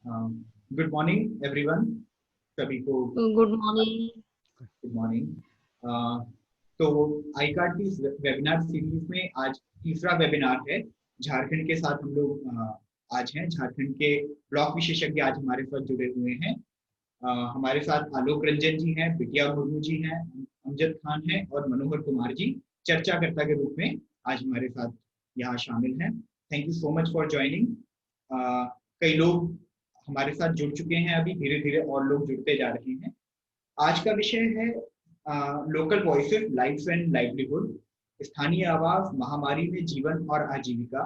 Good morning everyone, सभी को good morning. Good morning. तो आई कार्ड की वेबिनार सीरीज में आज तीसरा वेबिनार है। झारखंड के साथ हम लोग आज हैं। झारखंड के ब्लॉक विशेषज्ञ आज हमारे साथ जुड़े हुए हैं। हमारे साथ आलोक रंजन जी हैं, बिटिया मुर्मू जी हैं, अमजद खान हैं और मनोहर कुमार जी चर्चाकर्ता के रूप में आज हमारे साथ यहाँ शामिल हैं। Thank you so much for joining. कई लोग हमारे साथ जुड़ चुके हैं, अभी धीरे धीरे और लोग जुड़ते जा रहे हैं। आज का विषय है local voices, lives and livelihood, स्थानीय आवाज महामारी में जीवन और आजीविका।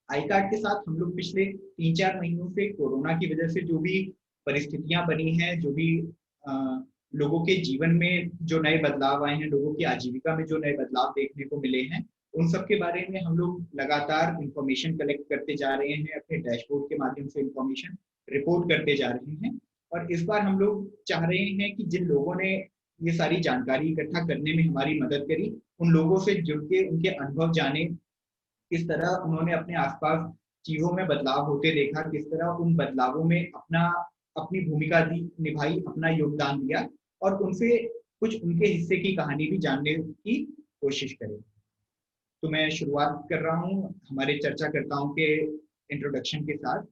आई कार्ड के साथ हम लोग पिछले 3-4 महीनों से कोरोना की वजह से जो भी परिस्थितियां बनी हैं, जो भी लोगों के जीवन में जो नए बदलाव आए हैं, लोगों की आजीविका में जो नए बदलाव देखने को मिले हैं, उन सब के बारे में हम लोग लगातार इंफॉर्मेशन कलेक्ट करते जा रहे हैं। अपने डैशबोर्ड के माध्यम से इंफॉर्मेशन रिपोर्ट करते जा रहे हैं। और इस बार हम लोग चाह रहे हैं कि जिन लोगों ने ये सारी जानकारी इकट्ठा करने में हमारी मदद करी, उन लोगों से जुड़ के उनके अनुभव जाने, किस तरह उन्होंने अपने आसपास चीजों में बदलाव होते देखा, किस तरह उन बदलावों में अपनी भूमिका निभाई, अपना योगदान दिया, और उनसे कुछ उनके हिस्से की कहानी भी जानने की कोशिश करें। तो मैं शुरुआत कर रहा हूँ हमारे चर्चाकर्ताओं के इंट्रोडक्शन के साथ।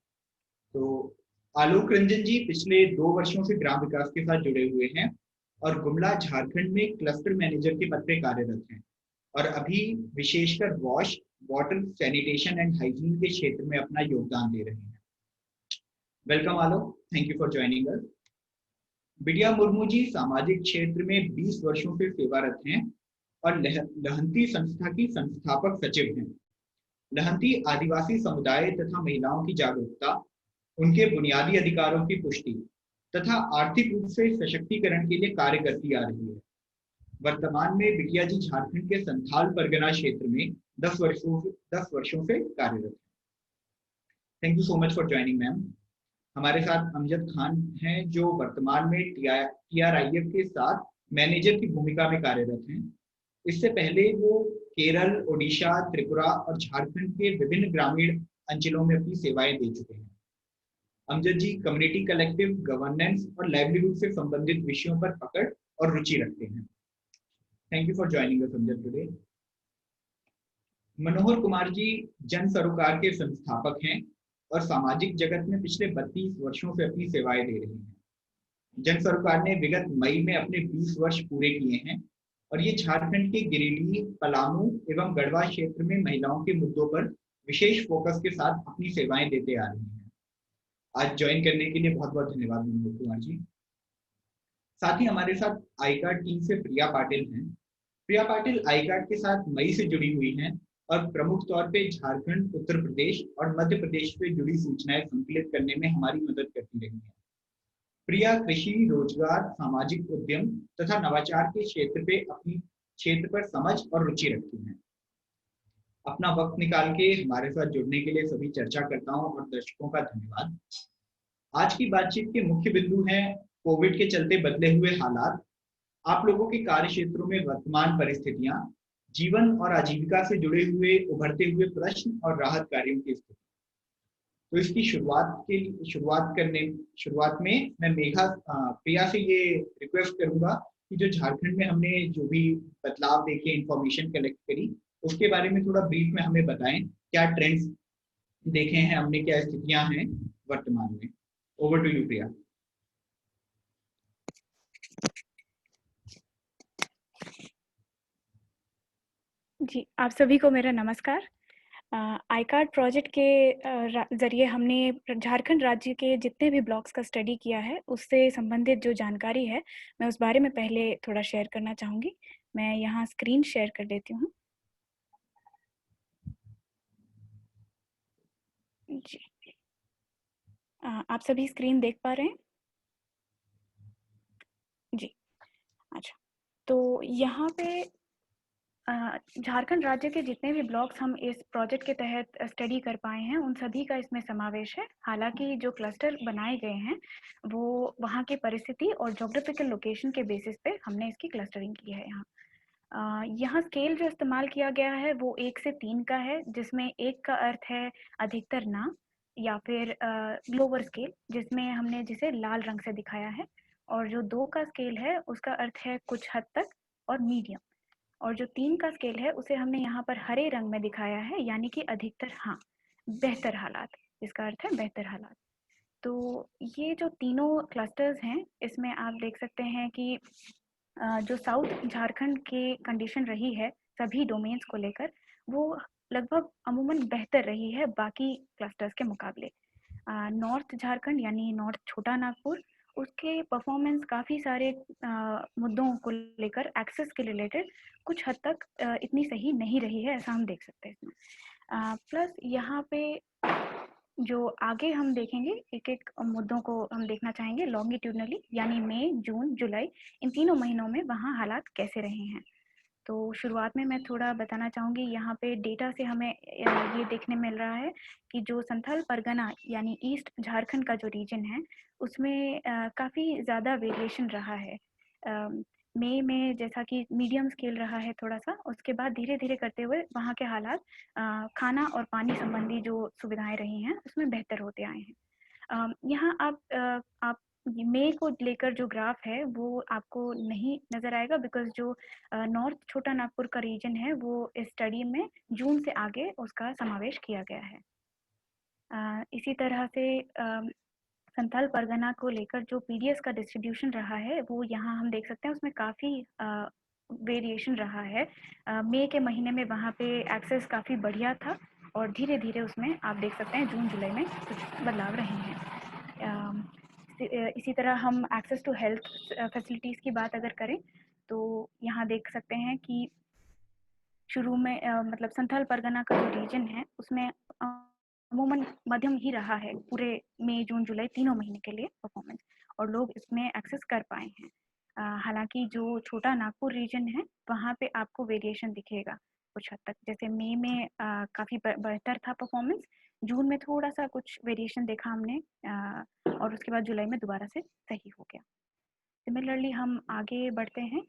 तो आलोक रंजन जी पिछले 2 वर्षों से ग्राम विकास के साथ जुड़े हुए हैं और गुमला झारखंड में क्लस्टर मैनेजर के पद पर कार्यरत हैं, और अभी विशेषकर wash, water, sanitation and hygiene के क्षेत्र में अपना योगदान दे रहे हैं। Welcome Alok, thank you for joining अस। बिटिया मुर्मू जी सामाजिक क्षेत्र में 20 वर्षों से सेवारत हैं और लहंती संस्था की संस्थापक सचिव हैं। लहंती आदिवासी समुदाय तथा महिलाओं की जागरूकता, उनके बुनियादी अधिकारों की पुष्टि तथा आर्थिक रूप से सशक्तिकरण के लिए कार्य करती आ रही है। वर्तमान में बिटिया जी झारखंड के संथाल परगना क्षेत्र में 10 वर्षों से कार्यरत है। Thank you so much for joining ma'am. हमारे साथ अमजद खान हैं, जो वर्तमान में TRIF के साथ मैनेजर की भूमिका में कार्यरत हैं। इससे पहले वो केरल, ओडिशा, त्रिपुरा और झारखंड के विभिन्न ग्रामीण अंचलों में अपनी सेवाएं दे चुके हैं। Amjad ji community collective, governance और लाइवलीहुड से संबंधित विषयों पर पकड़ और रुचि रखते हैं। Thank you for joining us Amjad today. Manohar Kumar ji जन सरोकार के संस्थापक हैं और सामाजिक जगत में पिछले 32 वर्षों से अपनी सेवाएं दे रहे हैं। जन सरोकार ने विगत मई में अपने 20 वर्ष पूरे किए हैं और ये झारखंड के गिरिडीह, पलामू एवं गढ़वा क्षेत्र में महिलाओं के मुद्दों पर विशेष फोकस के साथ अपनी सेवाएं देते आ रही हैं। आज ज्वाइन करने के लिए बहुत बहुत धन्यवाद मनोहर कुमार जी। साथ ही हमारे साथ आई कार्ड टीम से प्रिया पाटिल हैं। प्रिया पाटिल आई कार्ड के साथ मई से जुड़ी हुई हैं और प्रमुख तौर पे झारखंड, उत्तर प्रदेश और मध्य प्रदेश से जुड़ी सूचनाएं संकलित करने में हमारी मदद करती रही हैं। प्रिया कृषि, रोजगार, सामाजिक उद्यम तथा नवाचार के क्षेत्र पर समझ और रुचि रखती हैं। अपना वक्त निकाल के हमारे साथ जुड़ने के लिए सभी चर्चाकर्ताओं और दर्शकों का धन्यवाद। आज की बातचीत के मुख्य बिंदु हैं कोविड के चलते बदले हुए हालात, आप लोगों के कार्य क्षेत्रों में वर्तमान परिस्थितियां, जीवन और आजीविका से जुड़े हुए उभरते हुए प्रश्न और राहत कार्यों की स्थिति। तो इसकी शुरुआत में मैं प्रिया से ये रिक्वेस्ट करूंगा कि जो झारखंड में हमने जो भी बदलाव देखे, इंफॉर्मेशन कलेक्ट करी, उसके बारे में थोड़ा ब्रीफ में हमें बताएं। क्या ट्रेंड्स देखे हैं हमने, क्या स्थितियां हैं वर्तमान में। ओवर टू यू प्रिया। जी, आप सभी को मेरा नमस्कार। आई कार्ड प्रोजेक्ट के ज़रिए हमने झारखंड राज्य के जितने भी ब्लॉक्स का स्टडी किया है, उससे संबंधित जो जानकारी है, मैं उस बारे में पहले थोड़ा शेयर करना चाहूँगी। मैं यहाँ स्क्रीन शेयर कर देती हूँ। जी, आप सभी स्क्रीन देख पा रहे हैं? जी, अच्छा। तो यहाँ पे झारखंड राज्य के जितने भी ब्लॉक्स हम इस प्रोजेक्ट के तहत स्टडी कर पाए हैं, उन सभी का इसमें समावेश है। हालांकि जो क्लस्टर बनाए गए हैं, वो वहाँ की परिस्थिति और जोग्राफिकल लोकेशन के बेसिस पे हमने इसकी क्लस्टरिंग की है। यहाँ स्केल जो इस्तेमाल किया गया है वो 1 से 3 का है, जिसमें 1 का अर्थ है अधिकतर ना, या फिर लोअर स्केल जिसमें हमने जिसे लाल रंग से दिखाया है, और जो 2 का स्केल है उसका अर्थ है कुछ हद तक और मीडियम, और जो 3 का स्केल है उसे हमने यहाँ पर हरे रंग में दिखाया है, यानी कि अधिकतर, हाँ, बेहतर हालात, जिसका अर्थ है बेहतर हालात। तो ये जो तीनों क्लस्टर्स हैं, इसमें आप देख सकते हैं कि जो साउथ झारखंड की कंडीशन रही है सभी डोमेन्स को लेकर, वो लगभग अमूमन बेहतर रही है बाकी क्लस्टर्स के मुकाबले। नॉर्थ झारखंड यानी नॉर्थ छोटा नागपुर, उसके परफॉर्मेंस काफ़ी सारे मुद्दों को लेकर एक्सेस के रिलेटेड कुछ हद तक इतनी सही नहीं रही है, ऐसा हम देख सकते हैं इसमें। प्लस यहाँ पे जो आगे हम देखेंगे एक एक मुद्दों को हम देखना चाहेंगे लॉन्गिट्यूडनली, यानी मई, जून, जुलाई, इन तीनों महीनों में वहाँ हालात कैसे रहे हैं। तो शुरुआत में मैं थोड़ा बताना चाहूँगी, यहाँ पे डेटा से हमें ये देखने मिल रहा है कि जो संथाल परगना यानी ईस्ट झारखंड का जो रीजन है, उसमें काफ़ी ज़्यादा वेरिएशन रहा है। मई में जैसा कि मीडियम स्केल रहा है थोड़ा सा, उसके बाद धीरे धीरे करते हुए वहाँ के हालात खाना और पानी संबंधी जो सुविधाएं रही हैं उसमें बेहतर होते आए हैं। यहाँ आप मई को लेकर जो ग्राफ है वो आपको नहीं नज़र आएगा, बिकॉज जो नॉर्थ छोटा नागपुर का रीजन है वो इस स्टडी में जून से आगे उसका समावेश किया गया है। इसी तरह से संथाल परगना को लेकर जो पीडीएस का डिस्ट्रीब्यूशन रहा है वो यहाँ हम देख सकते हैं, उसमें काफ़ी वेरिएशन रहा है। मई के महीने में वहाँ पे एक्सेस काफ़ी बढ़िया था, और धीरे धीरे उसमें आप देख सकते हैं जून जुलाई में कुछ बदलाव रहे हैं। इसी तरह हम एक्सेस टू हेल्थ फैसिलिटीज़ की बात अगर करें तो यहाँ देख सकते हैं कि शुरू में मतलब संथाल परगना का जो रीजन है उसमें अमूमन मध्यम ही रहा है पूरे मई, जून, जुलाई तीनों महीने के लिए परफॉर्मेंस, और लोग इसमें एक्सेस कर पाए हैं। हालांकि जो छोटा नागपुर रीजन है वहाँ पे आपको वेरिएशन दिखेगा कुछ हद तक, जैसे मई में काफ़ी बेहतर था परफॉर्मेंस, जून में थोड़ा सा कुछ वेरिएशन देखा हमने, और उसके बाद जुलाई में दोबारा से सही हो गया। सिमिलरली हम आगे बढ़ते हैं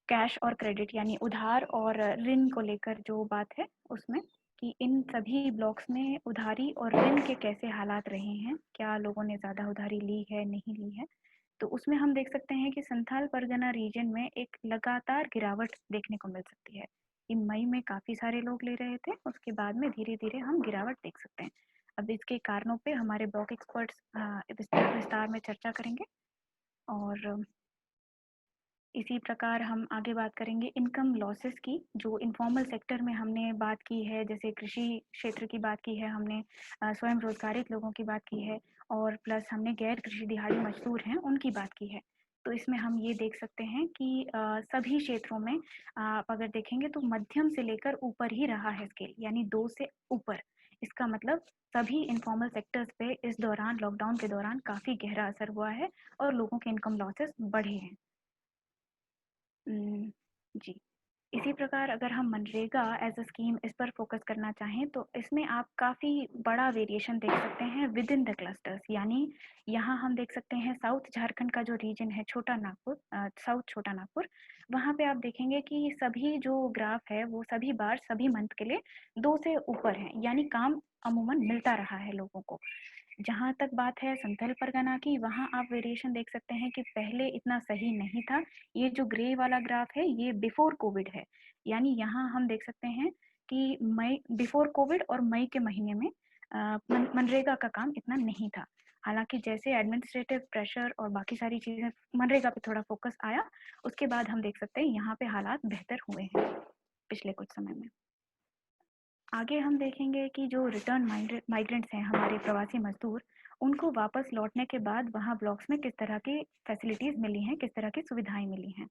कैश और क्रेडिट यानी उधार और ऋण को लेकर जो बात है उसमें, कि इन सभी ब्लॉक्स में उधारी और ऋण के कैसे हालात रहे हैं, क्या लोगों ने ज़्यादा उधारी ली है, नहीं ली है। तो उसमें हम देख सकते हैं कि संथाल परगना रीजन में एक लगातार गिरावट देखने को मिल सकती है। इन मई में काफ़ी सारे लोग ले रहे थे, उसके बाद में धीरे धीरे हम गिरावट देख सकते हैं। अब इसके कारणों पे हमारे ब्लॉक एक्सपर्ट्स विस्तार में चर्चा करेंगे, और इसी प्रकार हम आगे बात करेंगे इनकम लॉसेस की, जो इनफॉर्मल सेक्टर में हमने बात की है, जैसे कृषि क्षेत्र की बात की है हमने, स्वयं रोजगारित लोगों की बात की है, और प्लस हमने गैर कृषि दिहाड़ी मजदूर हैं उनकी बात की है। तो इसमें हम ये देख सकते हैं कि सभी क्षेत्रों में आप अगर देखेंगे तो मध्यम से लेकर ऊपर ही रहा है स्केल, यानी 2 से ऊपर। इसका मतलब सभी इनफॉर्मल सेक्टर्स पे इस दौरान, लॉकडाउन के दौरान काफ़ी गहरा असर हुआ है और लोगों के इनकम लॉसेस बढ़े हैं। जी। इसी प्रकार अगर हम मनरेगा एज अ स्कीम इस पर फोकस करना चाहें तो इसमें आप काफ़ी बड़ा वेरिएशन देख सकते हैं विद इन द क्लस्टर्स, यानी यहाँ हम देख सकते हैं साउथ झारखंड का जो रीजन है छोटा नागपुर, साउथ छोटा नागपुर, वहाँ पे आप देखेंगे कि सभी जो ग्राफ है वो सभी बार सभी मंथ के लिए 2 से ऊपर हैं, यानी काम अमूमन मिलता रहा है लोगों को। जहाँ तक बात है संथाल परगना की, वहाँ आप वेरिएशन देख सकते हैं कि पहले इतना सही नहीं था। ये जो ग्रे वाला ग्राफ है ये बिफोर कोविड है, यानी यहाँ हम देख सकते हैं कि मई बिफोर कोविड और मई के महीने में मनरेगा का काम इतना नहीं था। हालांकि जैसे एडमिनिस्ट्रेटिव प्रेशर और बाकी सारी चीज़ें, मनरेगा पे थोड़ा फोकस आया, उसके बाद हम देख सकते हैं यहाँ पे हालात बेहतर हुए हैं पिछले कुछ समय में। आगे हम देखेंगे कि जो रिटर्न माइग्रेंट्स हैं, हमारे प्रवासी मजदूर, उनको वापस लौटने के बाद वहाँ ब्लॉक्स में किस तरह की फैसिलिटीज़ मिली हैं, किस तरह की सुविधाएं मिली हैं।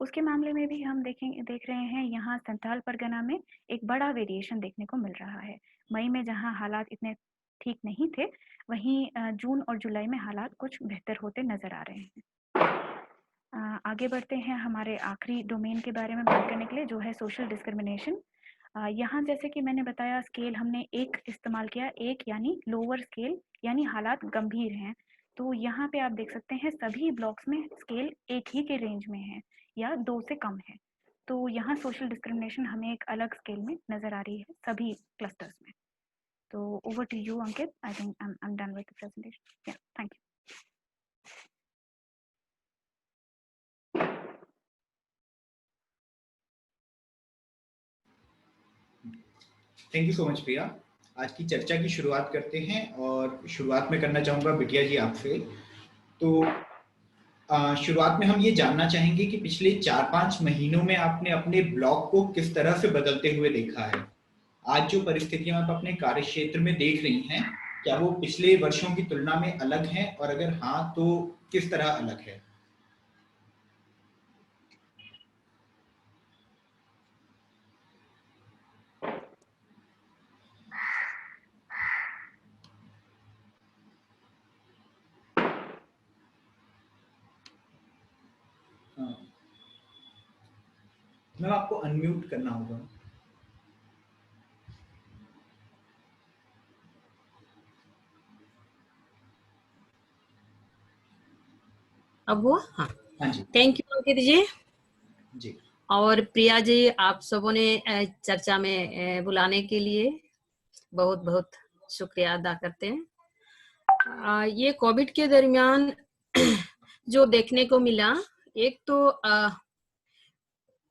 उसके मामले में भी हम देख रहे हैं यहाँ संथाल परगना में एक बड़ा वेरिएशन देखने को मिल रहा है। मई में जहाँ हालात इतने ठीक नहीं थे, वहीं जून और जुलाई में हालात कुछ बेहतर होते नज़र आ रहे हैं। आगे बढ़ते हैं हमारे आखिरी डोमेन के बारे में बात करने के लिए, जो है सोशल डिस्क्रिमिनेशन। यहाँ जैसे कि मैंने बताया स्केल हमने एक इस्तेमाल किया, एक यानी लोअर स्केल, यानी हालात गंभीर हैं। तो यहाँ पे आप देख सकते हैं सभी ब्लॉक्स में स्केल एक ही के रेंज में है या 2 से कम है। तो यहाँ सोशल डिस्क्रिमिनेशन हमें एक अलग स्केल में नज़र आ रही है सभी क्लस्टर्स में। So over to you, Ankit. I think I'm done with the presentation. Yeah, thank you. Thank you so much Priya. आज की चर्चा की शुरुआत करते हैं और शुरुआत में करना चाहूँगा बिटिया जी आपसे। तो शुरुआत में हम ये जानना चाहेंगे कि पिछले 4-5 महीनों में आपने अपने ब्लॉग को किस तरह से बदलते हुए देखा है? आज जो परिस्थितियां आप अपने कार्य क्षेत्र में देख रही हैं, क्या वो पिछले वर्षों की तुलना में अलग हैं और अगर हाँ तो किस तरह अलग है? मैम आपको अनम्यूट करना होगा। अब हुआ? हाँ, हाँ जी। थैंक यू अंकित जी जी। और प्रिया जी, आप सबों ने चर्चा में बुलाने के लिए बहुत बहुत शुक्रिया अदा करते हैं। ये कोविड के दरमियान जो देखने को मिला, एक तो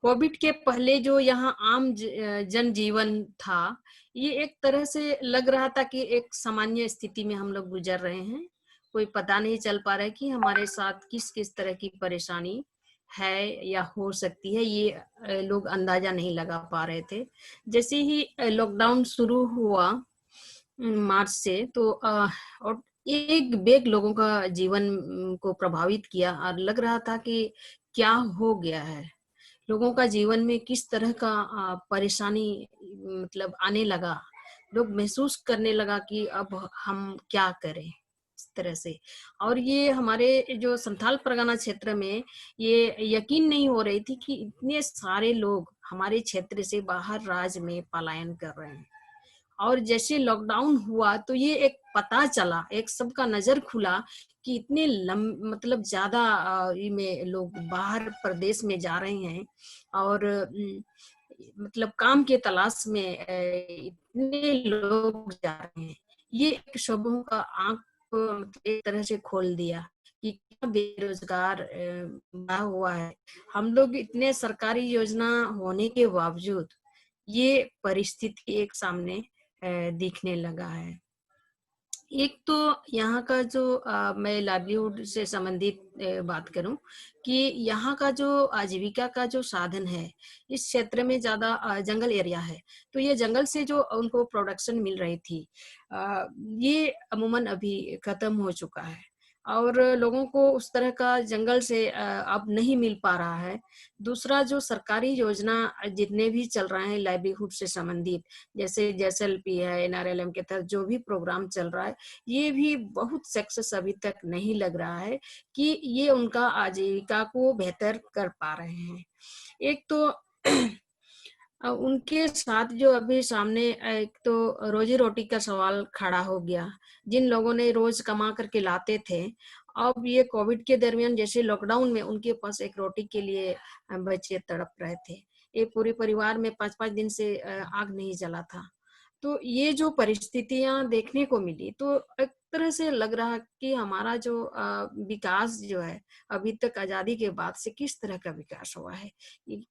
कोविड के पहले जो यहाँ आम जनजीवन था, ये एक तरह से लग रहा था कि एक सामान्य स्थिति में हम लोग गुजर रहे हैं। कोई पता नहीं चल पा रहा है कि हमारे साथ किस किस तरह की परेशानी है या हो सकती है, ये लोग अंदाजा नहीं लगा पा रहे थे। जैसे ही लॉकडाउन शुरू हुआ मार्च से, तो और एक बेग लोगों का जीवन को प्रभावित किया और लग रहा था कि क्या हो गया है, लोगों का जीवन में किस तरह का परेशानी मतलब आने लगा। लोग महसूस करने लगा कि अब हम क्या करें इस तरह से। और ये हमारे जो संथाल परगना क्षेत्र में ये यकीन नहीं हो रही थी कि इतने सारे लोग हमारे क्षेत्र से बाहर राज्य में पलायन कर रहे हैं। और जैसे लॉकडाउन हुआ तो ये एक पता चला, एक सबका नजर खुला कि इतने मतलब ज्यादा में लोग बाहर प्रदेश में जा रहे हैं और मतलब काम के तलाश में इतने लोग जा रहे हैं। ये एक शोभों का आंख एक तरह से खोल दिया कि क्या बेरोजगार बढ़ा हुआ है। हम लोग इतने सरकारी योजना होने के बावजूद ये परिस्थिति एक सामने दिखने लगा है। एक तो यहाँ का जो मैं लाइवलीहुड से संबंधित बात करूं कि यहाँ का जो आजीविका का जो साधन है, इस क्षेत्र में ज्यादा जंगल एरिया है, तो ये जंगल से जो उनको प्रोडक्शन मिल रही थी ये अमूमन अभी खत्म हो चुका है और लोगों को उस तरह का जंगल से अब नहीं मिल पा रहा है। दूसरा, जो सरकारी योजना जितने भी चल रहे हैं लाइवलीहुड से संबंधित, जैसे जैसएलपी है, एनआरएलएम के तहत जो भी प्रोग्राम चल रहा है, ये भी बहुत सक्सेस अभी तक नहीं लग रहा है कि ये उनका आजीविका को बेहतर कर पा रहे हैं। एक तो उनके साथ जो अभी सामने एक तो रोजी रोटी का सवाल खड़ा हो गया। जिन लोगों ने रोज कमा करके लाते थे, अब ये कोविड के दरमियान जैसे लॉकडाउन में उनके पास एक रोटी के लिए बच्चे तड़प रहे थे। एक पूरे परिवार में 5-5 दिन से आग नहीं जला था। तो ये जो परिस्थितियां देखने को मिली, तो एक तरह से लग रहा कि हमारा जो विकास जो है अभी तक आजादी के बाद से किस तरह का विकास हुआ है।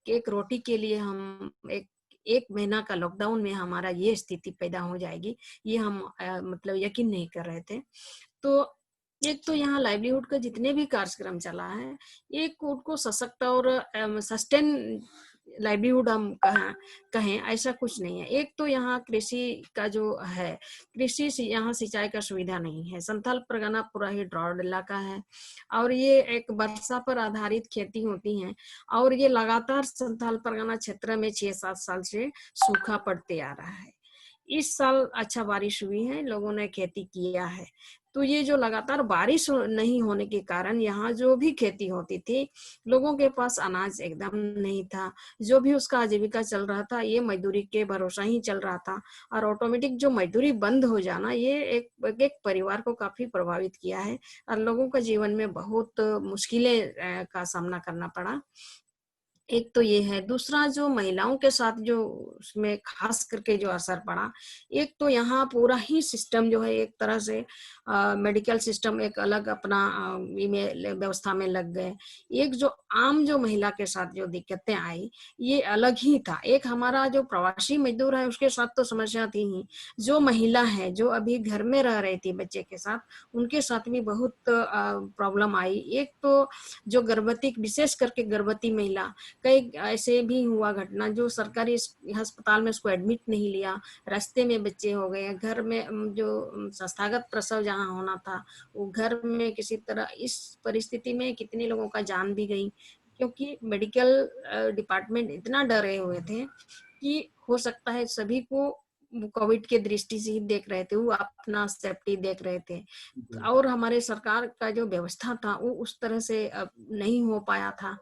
एक रोटी के लिए हम एक महीना का लॉकडाउन में हमारा ये स्थिति पैदा हो जाएगी, ये हम मतलब यकीन नहीं कर रहे थे। तो एक तो यहाँ लाइवलीहुड का जितने भी कार्यक्रम चला है, एक उनको सशक्त और सस्टेन लाइवलीहुड हम कहें ऐसा कुछ नहीं है। एक तो यहाँ कृषि का जो है, कृषि से यहाँ सिंचाई का सुविधा नहीं है। संथाल परगना पूरा ही ड्रॉट इलाका है और ये एक वर्षा पर आधारित खेती होती है और ये लगातार संथाल परगना क्षेत्र में 6-7 साल से सूखा पड़ते आ रहा है। इस साल अच्छा बारिश हुई है, लोगों ने खेती किया है। तो ये जो लगातार बारिश नहीं होने के कारण यहाँ जो भी खेती होती थी, लोगों के पास अनाज एकदम नहीं था। जो भी उसका आजीविका चल रहा था, ये मजदूरी के भरोसा ही चल रहा था और ऑटोमेटिक जो मजदूरी बंद हो जाना, ये एक परिवार को काफी प्रभावित किया है और लोगों का जीवन में बहुत मुश्किलें का सामना करना पड़ा। एक तो ये है, दूसरा जो महिलाओं के साथ जो उसमें खास करके जो असर पड़ा, एक तो यहाँ पूरा ही सिस्टम जो है एक तरह से मेडिकल सिस्टम एक अलग अपना व्यवस्था में लग गए। एक जो आम जो महिला के साथ जो दिक्कतें आई, ये अलग ही था। एक हमारा जो प्रवासी मजदूर है उसके साथ तो समस्या थी ही, जो महिला है जो अभी घर में रह रही थी बच्चे के साथ, उनके साथ भी बहुत प्रॉब्लम आई। एक तो जो गर्भवती, विशेष करके गर्भवती महिला, कई ऐसे भी हुआ घटना जो सरकारी अस्पताल में उसको एडमिट नहीं लिया, रास्ते में बच्चे हो गए, घर में जो संस्थागत प्रसव जहाँ होना था वो घर में किसी तरह। इस परिस्थिति में कितने लोगों का जान भी गई, क्योंकि मेडिकल डिपार्टमेंट इतना डरे हुए थे कि हो सकता है सभी को कोविड के दृष्टि से ही देख रहे थे, वो अपना सेफ्टी देख रहे थे। और हमारे सरकार का जो व्यवस्था था वो उस तरह से नहीं हो पाया था।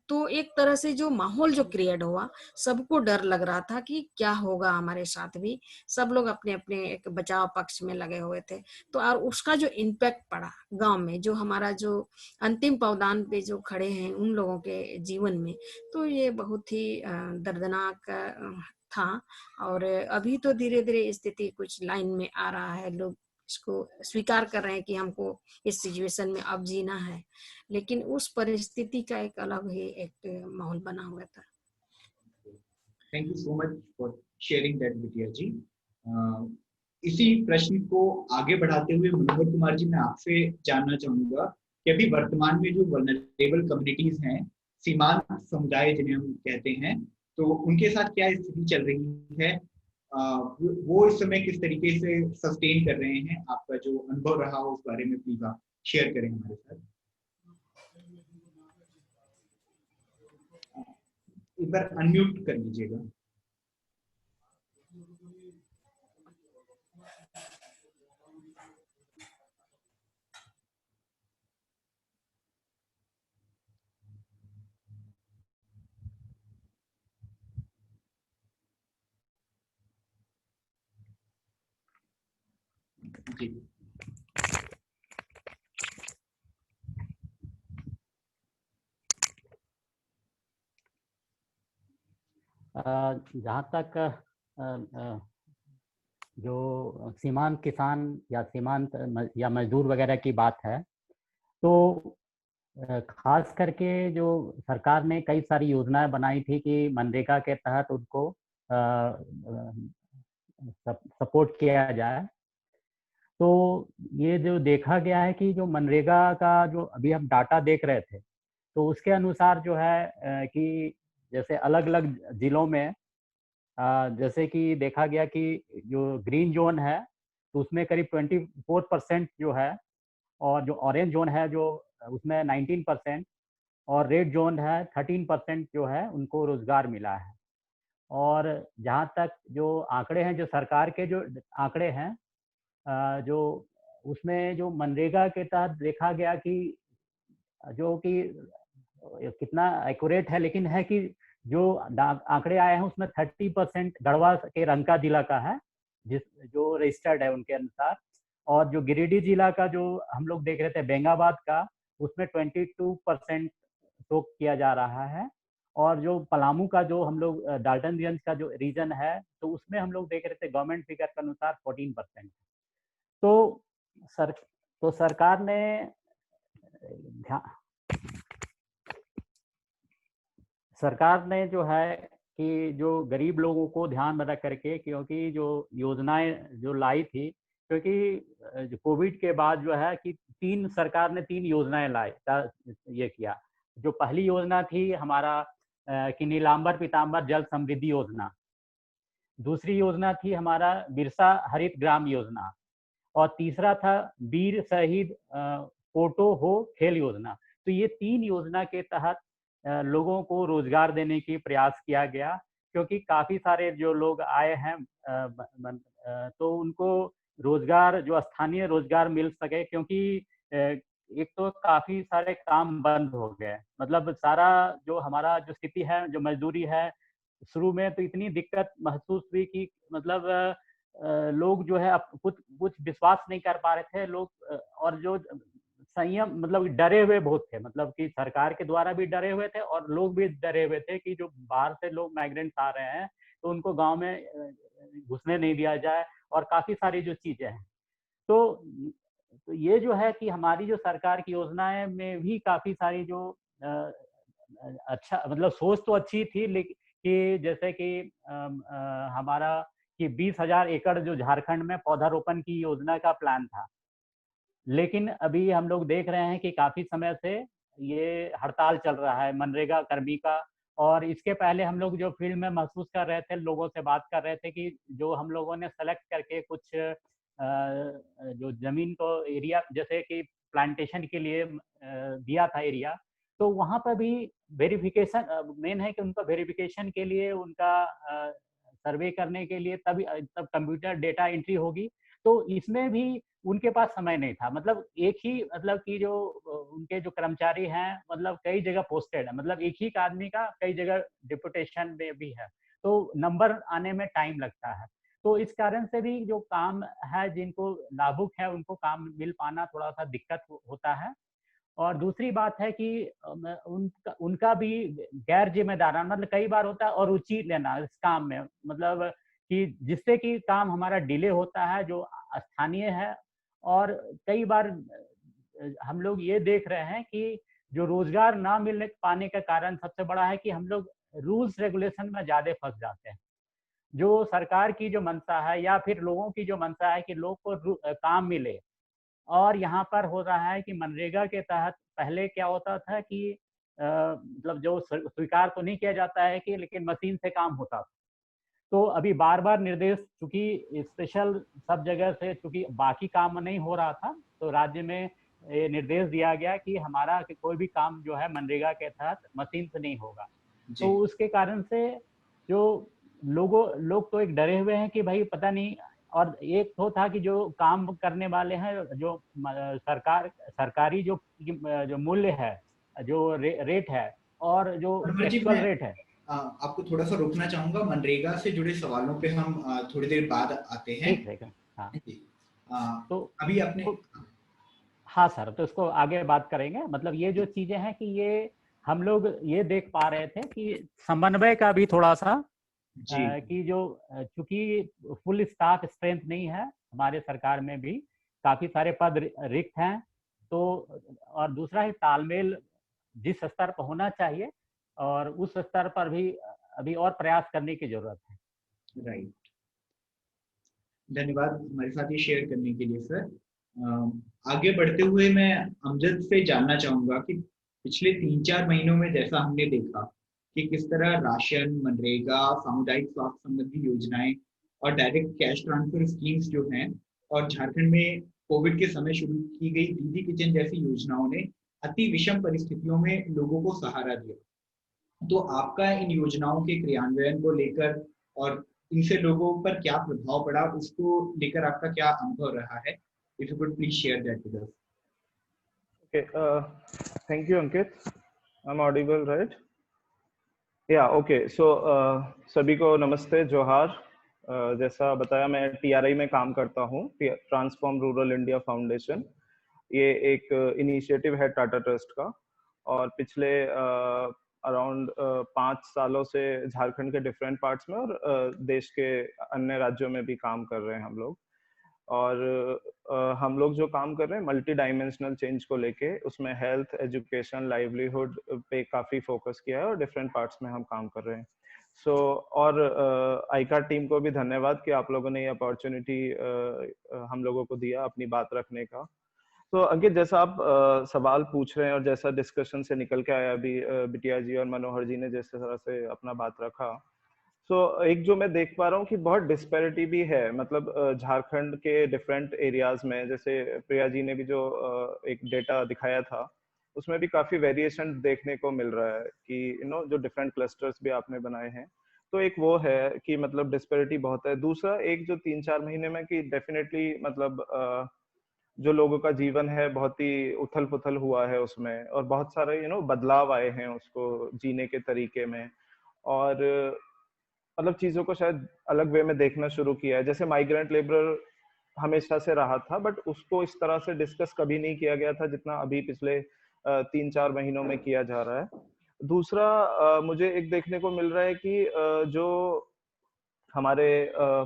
तो एक तरह से जो माहौल जो क्रिएट हुआ, सबको डर लग रहा था कि क्या होगा हमारे साथ भी। सब लोग अपने अपने एक बचाव पक्ष में लगे हुए थे। तो और उसका जो इम्पैक्ट पड़ा गांव में, जो हमारा जो अंतिम पावदान पे जो खड़े हैं उन लोगों के जीवन में, तो ये बहुत ही दर्दनाक था। और अभी तो धीरे धीरे स्थिति कुछ लाइन में आ रहा है, लोग इसको स्वीकार कर रहे हैं कि हमको इस सिचुएशन में अब जीना है, लेकिन उस परिस्थिति का एक अलग ही एक माहौल बना हुआ था। Thank you so much for sharing that बिटिया जी। इसी प्रश्न को आगे बढ़ाते हुए मनोहर कुमार जी, मैं आपसे जानना चाहूंगा कि अभी वर्तमान में जो वल्नरेबल कम्युनिटीज हैं, सीमांत समुदाय जिन्हें हम कहते हैं, तो उनके साथ क्या स्थिति चल रही है, वो इस समय किस तरीके से सस्टेन कर रहे हैं, आपका जो अनुभव रहा उस बारे में प्लीज आप शेयर करें हमारे साथ। एक बार अनम्यूट कर लीजिएगा। जी जहाँ तक जो सीमांत किसान या सीमांत या मजदूर वगैरह की बात है, तो खास करके जो सरकार ने कई सारी योजनाएं बनाई थी कि मनरेगा के तहत उनको सपोर्ट किया जाए। तो ये जो देखा गया है कि जो मनरेगा का जो अभी हम डाटा देख रहे थे, तो उसके अनुसार जो है कि जैसे अलग अलग जिलों में जैसे कि देखा गया कि जो ग्रीन जोन है तो उसमें करीब 24% जो है, और जो ऑरेंज जोन है जो उसमें 19%, और रेड जोन है 13% जो है उनको रोजगार मिला है। और जहाँ तक जो आंकड़े हैं, जो सरकार के जो आंकड़े हैं, जो उसमें जो मनरेगा के तहत देखा गया कि जो कि कितना एक्यूरेट है, लेकिन है कि जो आंकड़े आए हैं उसमें 30% गढ़वा के रंका जिला का है, जिस जो रजिस्टर्ड है उनके अनुसार। और जो गिरिडीह जिला का जो हम लोग देख रहे थे बेंगाबाद का, उसमें 22% शो किया जा रहा है। और जो पलामू का जो हम लोग डाल्टनगंज का जो रीजन है, तो उसमें हम लोग देख रहे थे गवर्नमेंट फिगर के अनुसार 14%। तो सर तो सरकार ने सरकार ने जो है कि जो गरीब लोगों को ध्यान में रख करके, क्योंकि जो योजनाएं जो लाई थी, क्योंकि जो कोविड के बाद जो है कि सरकार ने 3 योजनाएं लाई, ये किया। जो पहली योजना थी हमारा कि नीलांबर पीतांबर जल समृद्धि योजना, दूसरी योजना थी हमारा बिरसा हरित ग्राम योजना, और तीसरा था वीर शहीद फोटो हो खेल योजना। तो ये 3 योजना के तहत लोगों को रोजगार देने की प्रयास किया गया, क्योंकि काफी सारे जो लोग आए हैं तो उनको रोजगार, जो स्थानीय रोजगार मिल सके, क्योंकि एक तो काफी सारे काम बंद हो गए। मतलब सारा जो हमारा जो स्थिति है, जो मजदूरी है, शुरू में तो इतनी दिक्कत महसूस हुई कि मतलब लोग जो है कुछ विश्वास नहीं कर पा रहे थे लोग। और जो संयम, मतलब डरे हुए बहुत थे, मतलब कि सरकार के द्वारा भी डरे हुए थे और लोग भी डरे हुए थे कि जो बाहर से लोग माइग्रेंट्स आ रहे हैं तो उनको गांव में घुसने नहीं दिया जाए, और काफी सारी जो चीजें हैं। तो ये जो है कि हमारी जो सरकार की योजनाएं में भी काफी सारी जो अच्छा, मतलब सोच तो अच्छी थी, लेकिन कि जैसे कि हमारा कि 20,000 एकड़ जो झारखंड में पौधारोपण की योजना का प्लान था, लेकिन अभी हम लोग देख रहे हैं कि काफी समय से ये हड़ताल चल रहा है मनरेगा कर्मी का। और इसके पहले हम लोग जो फील्ड में महसूस कर रहे थे, लोगों से बात कर रहे थे कि जो हम लोगों ने सेलेक्ट करके कुछ जो जमीन को एरिया जैसे कि प्लांटेशन के लिए दिया था एरिया, तो वहाँ पर भी वेरिफिकेशन मेन है कि उनका वेरिफिकेशन के लिए, उनका सर्वे करने के लिए तब कंप्यूटर डेटा एंट्री होगी। तो इसमें भी उनके पास समय नहीं था, मतलब एक ही, मतलब कि जो उनके जो कर्मचारी हैं, मतलब कई जगह पोस्टेड है, मतलब एक ही आदमी का कई जगह डिपुटेशन में भी है, तो नंबर आने में टाइम लगता है। तो इस कारण से भी जो काम है, जिनको लाभुक है उनको काम मिल पाना थोड़ा सा दिक्कत होता है। और दूसरी बात है कि उनका भी गैर जिम्मेदाराना, मतलब कई बार होता है, और रुचि लेना इस काम में, मतलब कि जिससे कि काम हमारा डिले होता है जो स्थानीय है। और कई बार हम लोग ये देख रहे हैं कि जो रोजगार ना मिलने पाने का कारण सबसे बड़ा है कि हम लोग रूल्स रेगुलेशन में ज्यादा फंस जाते हैं। जो सरकार की जो मंशा है या फिर लोगों की जो मंशा है कि लोग को काम मिले, और यहाँ पर हो रहा है कि मनरेगा के तहत पहले क्या होता था कि मतलब जो स्वीकार तो नहीं किया जाता है कि, लेकिन मशीन से काम होता था। तो अभी बार बार निर्देश, चूंकि स्पेशल सब जगह से चूंकि बाकी काम नहीं हो रहा था, तो राज्य में ये निर्देश दिया गया कि हमारा कोई भी काम जो है मनरेगा के तहत मशीन से नहीं होगा। तो उसके कारण से जो लोग तो एक डरे हुए हैं कि भाई पता नहीं। और एक तो था कि जो काम करने वाले हैं, जो सरकारी जो मूल्य है, जो रेट है, और जो मनोहर जी, एक्चुअल मैं रेट है। आपको थोड़ा सा रोकना चाहूंगा। मनरेगा से जुड़े सवालों पे हम थोड़ी देर बाद आते हैं। ठीक है। हाँ, जी। तो अभी आपने तो हाँ सर, तो इसको आगे बात करेंगे। मतलब ये जो चीजें हैं कि ये हम लोग ये देख पा रहे थे कि समन्वय का भी थोड़ा सा जी कि जो चूंकि फुल स्टाफ स्ट्रेंथ नहीं है हमारे सरकार में भी, काफी सारे पद रिक्त हैं। तो और दूसरा है तालमेल जिस स्तर पर होना चाहिए, और उस स्तर पर भी अभी और प्रयास करने की जरूरत है। राइट, धन्यवाद हमारे साथ ये शेयर करने के लिए सर। आगे बढ़ते हुए मैं अमजद से जानना चाहूंगा कि पिछले 3-4 महीनों में जैसा हमने देखा कि किस तरह राशन, मनरेगा, सामुदायिक स्वास्थ्य संबंधी योजनाएं और डायरेक्ट कैश ट्रांसफर स्कीम्स जो हैं, और झारखंड में कोविड के समय शुरू की गई दीदी किचन जैसी योजनाओं ने अति विषम परिस्थितियों में लोगों को सहारा दिया। तो आपका इन योजनाओं के क्रियान्वयन को लेकर और इनसे लोगों पर क्या प्रभाव पड़ा, उसको लेकर आपका क्या अनुभव रहा है? If you could please share that with us. Okay, thank you, Ankit. I'm audible, right? Yeah, okay. So, सभी को नमस्ते, जोहार। जैसा बताया, मैं TRI में काम करता हूँ, ट्रांसफॉर्म रूरल इंडिया फाउंडेशन। ये एक इनिशिएटिव है टाटा ट्रस्ट का, और पिछले अराउंड 5 सालों से झारखंड के डिफरेंट पार्ट्स में और देश के अन्य राज्यों में भी काम कर रहे हैं हम लोग। और हम लोग जो काम कर रहे हैं मल्टी डायमेंशनल चेंज को लेके, उसमें हेल्थ, एजुकेशन, लाइवलीहुड पे काफी फोकस किया है, और डिफरेंट पार्ट्स में हम काम कर रहे हैं। और आईकार्ड टीम को भी धन्यवाद कि आप लोगों ने ये अपॉर्चुनिटी हम लोगों को दिया अपनी बात रखने का। तो अंकित, जैसा आप सवाल पूछ रहे हैं और जैसा डिस्कशन से निकल के आया अभी, बिटिया जी और मनोहर जी ने जिस तरह से अपना बात रखा, एक जो मैं देख पा रहा हूँ कि बहुत डिस्पैरिटी भी है, मतलब झारखंड के डिफरेंट एरियाज में। जैसे प्रिया जी ने भी जो एक डेटा दिखाया था, उसमें भी काफी वेरिएशन देखने को मिल रहा है कि जो डिफरेंट क्लस्टर्स भी आपने बनाए हैं। तो एक वो है कि मतलब डिस्पैरिटी बहुत है। दूसरा एक जो 3-4 महीने में कि डेफिनेटली मतलब जो लोगों का जीवन है बहुत ही उथल पुथल हुआ है उसमें, और बहुत सारे बदलाव आए हैं उसको जीने के तरीके में, और मतलब चीजों को शायद अलग वे में देखना शुरू किया है। जैसे माइग्रेंट लेबर हमेशा से रहा था, बट उसको इस तरह से डिस्कस कभी नहीं किया गया था जितना अभी पिछले 3-4 महीनों में किया जा रहा है। दूसरा मुझे एक देखने को मिल रहा है कि जो हमारे